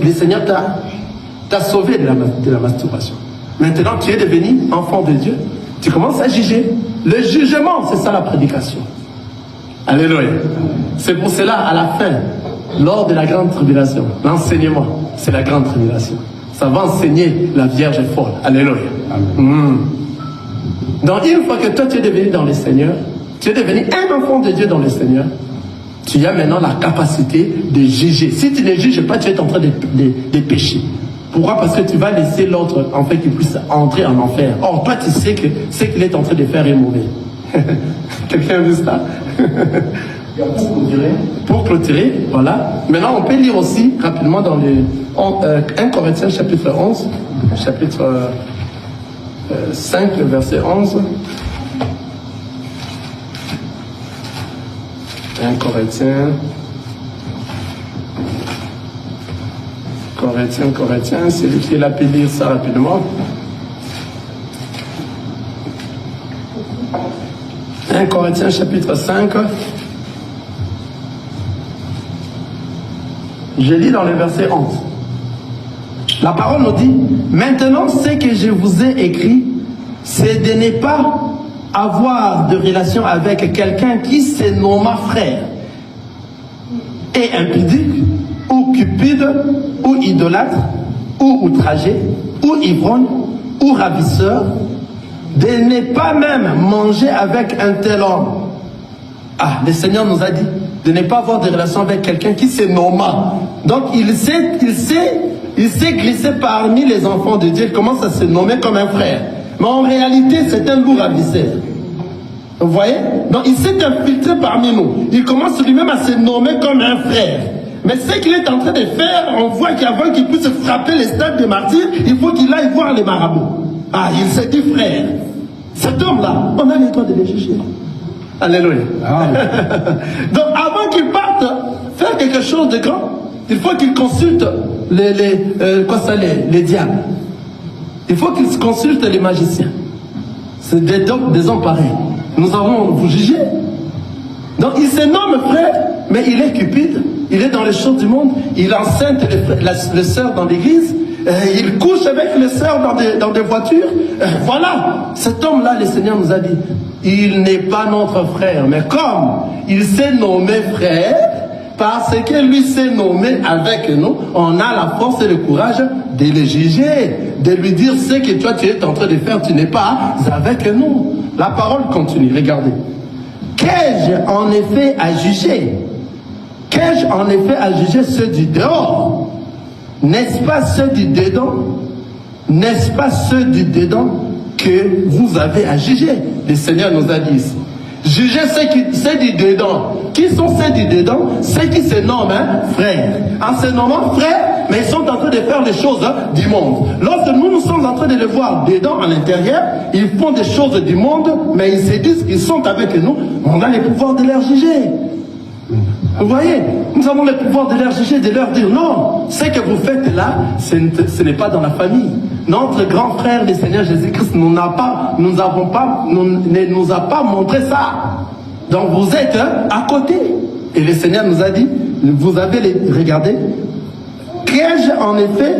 le Seigneur t'a sauvé de la masturbation. Maintenant, tu es devenu enfant de Dieu. Tu commences à juger. Le jugement, c'est ça la prédication. Alléluia. C'est pour cela, à la fin, lors de la grande tribulation, l'enseignement, c'est la grande tribulation. Ça va enseigner la Vierge folle. Alléluia. Donc, une fois que toi, tu es devenu dans le Seigneur, tu es devenu un enfant de Dieu dans le Seigneur, tu as maintenant la capacité de juger. Si tu ne juges pas, tu es en train de pécher. Pourquoi? Parce que tu vas laisser l'autre, en fait, qu'il puisse entrer en enfer. Or, toi, tu sais que ce qu'il est en train de faire est mauvais. Quelqu'un a vu ça? Pour clôturer, voilà. Maintenant, on peut lire aussi, rapidement, dans 1 Corinthiens, chapitre 11, chapitre 5, verset 11. 1 Corinthiens, c'est lui qui est là pour lire ça rapidement. 1 Corinthiens chapitre 5. Je lis dans le verset 11. La parole nous dit, maintenant ce que je vous ai écrit, c'est de ne pas avoir de relation avec quelqu'un qui se nomme frère, et impudique, ou cupide, ou idolâtre, ou outragé, ou ivrogne, ou ravisseur, de ne pas même manger avec un tel homme. Ah, le Seigneur nous a dit de ne pas avoir de relation avec quelqu'un qui se nomme. Donc il s'est glissé parmi les enfants de Dieu, il commence à se nommer comme un frère. Mais en réalité, c'est un loup ravisseur. Vous voyez? Donc il s'est infiltré parmi nous. Il commence lui-même à se nommer comme un frère. Mais ce qu'il est en train de faire, on voit qu'avant qu'il puisse frapper les stades des martyrs, il faut qu'il aille voir les marabouts. Ah, il s'est dit frère. Cet homme-là, on a le droit de le juger. Alléluia. Donc avant qu'il parte faire quelque chose de grand, il faut qu'il consulte les diables. Il faut qu'il consulte les magiciens. C'est des hommes pareils. Nous avons vous jugé. Donc il se nomme frère, mais il est cupide. Il est dans les choses du monde. Il enseigne les sœurs dans l'église. Il couche avec les sœurs dans des voitures. Voilà. Cet homme-là, le Seigneur nous a dit, il n'est pas notre frère. Mais comme il s'est nommé frère, parce que lui s'est nommé avec nous, on a la force et le courage de le juger, de lui dire ce que toi tu es en train de faire, tu n'es pas avec nous. La parole continue, regardez. Qu'ai-je en effet à juger? Qu'ai-je en effet à juger ceux du dehors? N'est-ce pas ceux du dedans? N'est-ce pas ceux du dedans que vous avez à juger? Le Seigneur nous a dit ici. Jugez ceux du dedans. Qui sont ceux du dedans? Ceux qui se nomment frères. En se nommant frères, mais ils sont en train de faire les choses du monde. Lorsque nous sommes en train de les voir dedans, à l'intérieur, ils font des choses du monde, mais ils se disent qu'ils sont avec nous. On a le pouvoir de les juger. Vous voyez, nous avons le pouvoir de leur juger, de leur dire non, ce que vous faites là, ce n'est pas dans la famille. Notre grand frère, le Seigneur Jésus-Christ, ne nous a pas montré ça. Donc vous êtes à côté. Et le Seigneur nous a dit, vous avez regardez, qu'ai-je en effet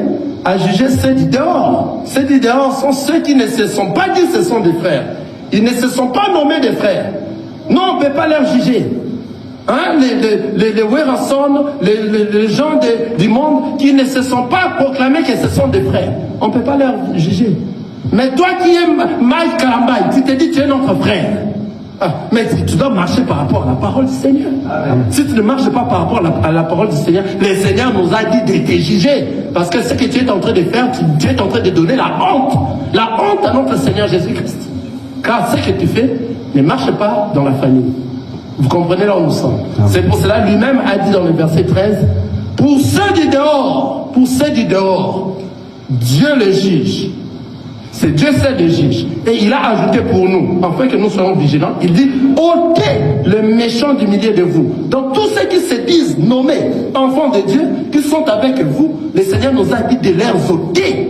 à juger ceux du dehors? Ceux du dehors sont ceux qui ne se sont pas dit ce sont des frères. Ils ne se sont pas nommés des frères. Non, on ne peut pas leur juger. Hein, les Werason, les gens du monde qui ne se sont pas proclamés que ce sont des frères. On ne peut pas leur juger. Mais toi qui es Mike Karambaï, tu te dis tu es notre frère. Ah, mais tu dois marcher par rapport à la parole du Seigneur. Si tu ne marches pas par rapport à la parole du Seigneur, le Seigneur nous a dit de te juger. Parce que ce que tu es en train de faire, tu es en train de donner la honte. La honte à notre Seigneur Jésus-Christ. Car ce que tu fais ne marche pas dans la famille. Vous comprenez là où nous sommes. C'est pour cela lui-même a dit dans le verset 13, pour ceux du dehors, Dieu le juge. C'est Dieu seul le juge. Et il a ajouté pour nous, afin que nous soyons vigilants, il dit, ôtez le méchant du milieu de vous. Donc tous ceux qui se disent nommés enfants de Dieu, qui sont avec vous, le Seigneur nous a dit de les ôter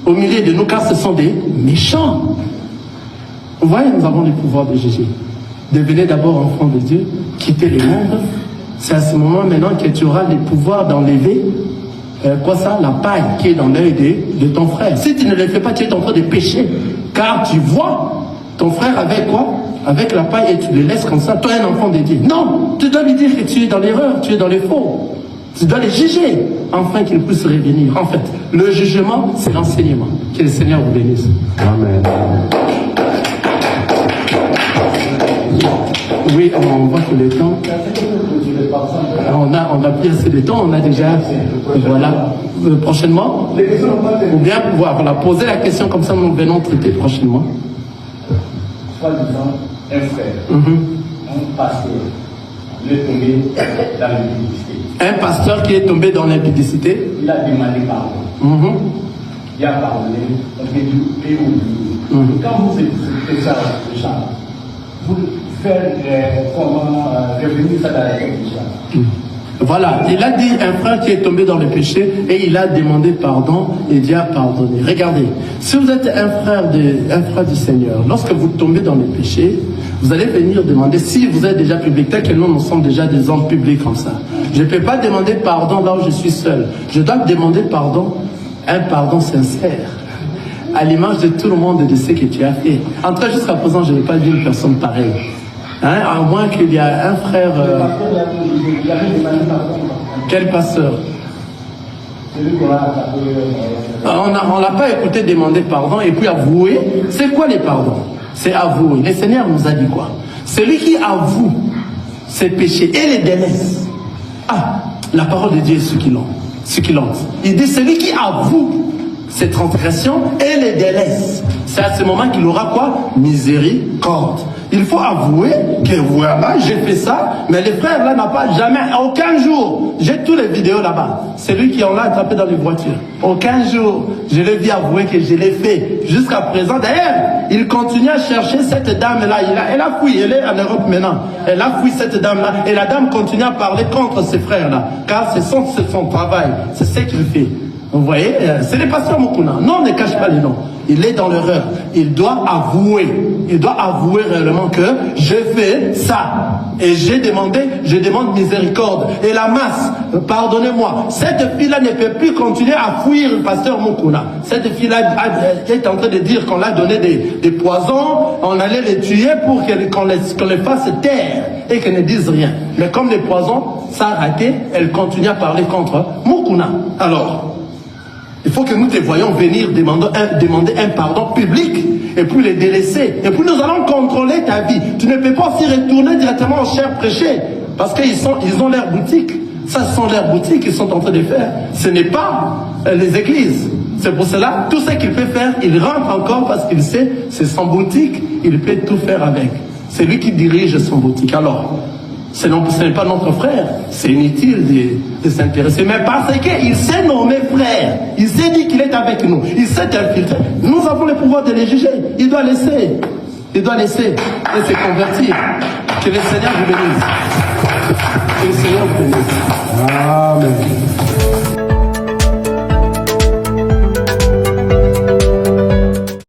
au milieu de nous, car ce sont des méchants. Vous voyez, nous avons le pouvoir de juger. Devenez d'abord enfant de Dieu, quittez le monde. C'est à ce moment maintenant que tu auras le pouvoir d'enlever la paille qui est dans l'œil de ton frère. Si tu ne le fais pas, tu es en train de pécher. Car tu vois ton frère avec quoi? Avec la paille et tu le laisses comme ça. Toi, un enfant de Dieu. Non, tu dois lui dire que tu es dans l'erreur, tu es dans les faux. Tu dois les juger, afin qu'ils puissent revenir. En fait, le jugement, c'est l'enseignement. Que le Seigneur vous bénisse. Amen. Oui, on voit que le temps, on a pris assez de temps, on a déjà, voilà, prochainement, ou bien voilà, poser la question comme ça, nous venons traiter prochainement. Soit disant, un frère, un pasteur, il est tombé dans l'impudicité. Un pasteur qui est tombé dans l'impudicité. Il a demandé pardon. Il a pardonné, on peut dire, et oublier. Quand vous écoutez ça, Richard, vous faire comment revenir ça dans la tête de Richard. Voilà, il a dit un frère qui est tombé dans le péché et il a demandé pardon et Dieu a pardonné. Regardez, si vous êtes un frère du Seigneur, lorsque vous tombez dans le péché, vous allez venir demander, si vous êtes déjà public, tel que nous sommes déjà des hommes publics comme ça. Je ne peux pas demander pardon là où je suis seul. Je dois demander pardon, un pardon sincère, à l'image de tout le monde et de ce que tu as fait. En tout cas, jusqu'à présent, je n'ai pas vu une personne pareille. Hein, à moins qu'il y a un frère... quel pasteur? On l'a pas écouté demander pardon et puis avouer. C'est quoi les pardons? C'est avouer. Le Seigneur nous a dit quoi? Celui qui avoue ses péchés et les délaisse. Ah, la parole de Dieu est succulente. Il dit celui qui avoue ses transgressions et les délaisse. C'est à ce moment qu'il aura quoi? Miséricorde. Il faut avouer que voilà, j'ai fait ça, mais les frères là n'ont pas jamais, aucun jour, j'ai toutes les vidéos là-bas, c'est lui qui en l'a attrapé dans les voitures. Aucun jour, je l'ai vu avouer que je l'ai fait. Jusqu'à présent, d'ailleurs, il continue à chercher cette dame-là. Elle a fui, elle est en Europe maintenant. Elle a fui cette dame-là, et la dame continue à parler contre ses frères-là, car c'est son travail, c'est ce qu'il fait. Vous voyez, c'est le pasteur Mukuna. Non, on ne cache pas les noms. Il est dans l'erreur. Il doit avouer. Il doit avouer réellement que j'ai fait ça. Et je demande miséricorde. Et la masse, pardonnez-moi. Cette fille-là ne peut plus continuer à fuir le pasteur Mukuna. Cette fille-là est en train de dire qu'on l'a donné des poisons, on allait les tuer pour qu'on les fasse taire et qu'elle ne dise rien. Mais comme les poisons, ça a raté, elle continue à parler contre Mukuna. Alors, il faut que nous te voyons venir demander un pardon public et puis les délaisser. Et puis nous allons contrôler ta vie. Tu ne peux pas aussi retourner directement au cher prêcher parce qu'ils ont leur boutique. Ça, ce sont leurs boutiques qu'ils sont en train de faire. Ce n'est pas les églises. C'est pour cela, tout ce qu'il peut faire, il rentre encore parce qu'il sait, c'est son boutique, il peut tout faire avec. C'est lui qui dirige son boutique. Alors, ce n'est pas notre frère, c'est inutile de s'intéresser. Mais parce qu'il s'est nommé frère, il s'est dit qu'il est avec nous, il s'est infiltré. Nous avons le pouvoir de les juger. Il doit laisser et se convertir. Que le Seigneur vous bénisse. Que le Seigneur vous bénisse. Amen.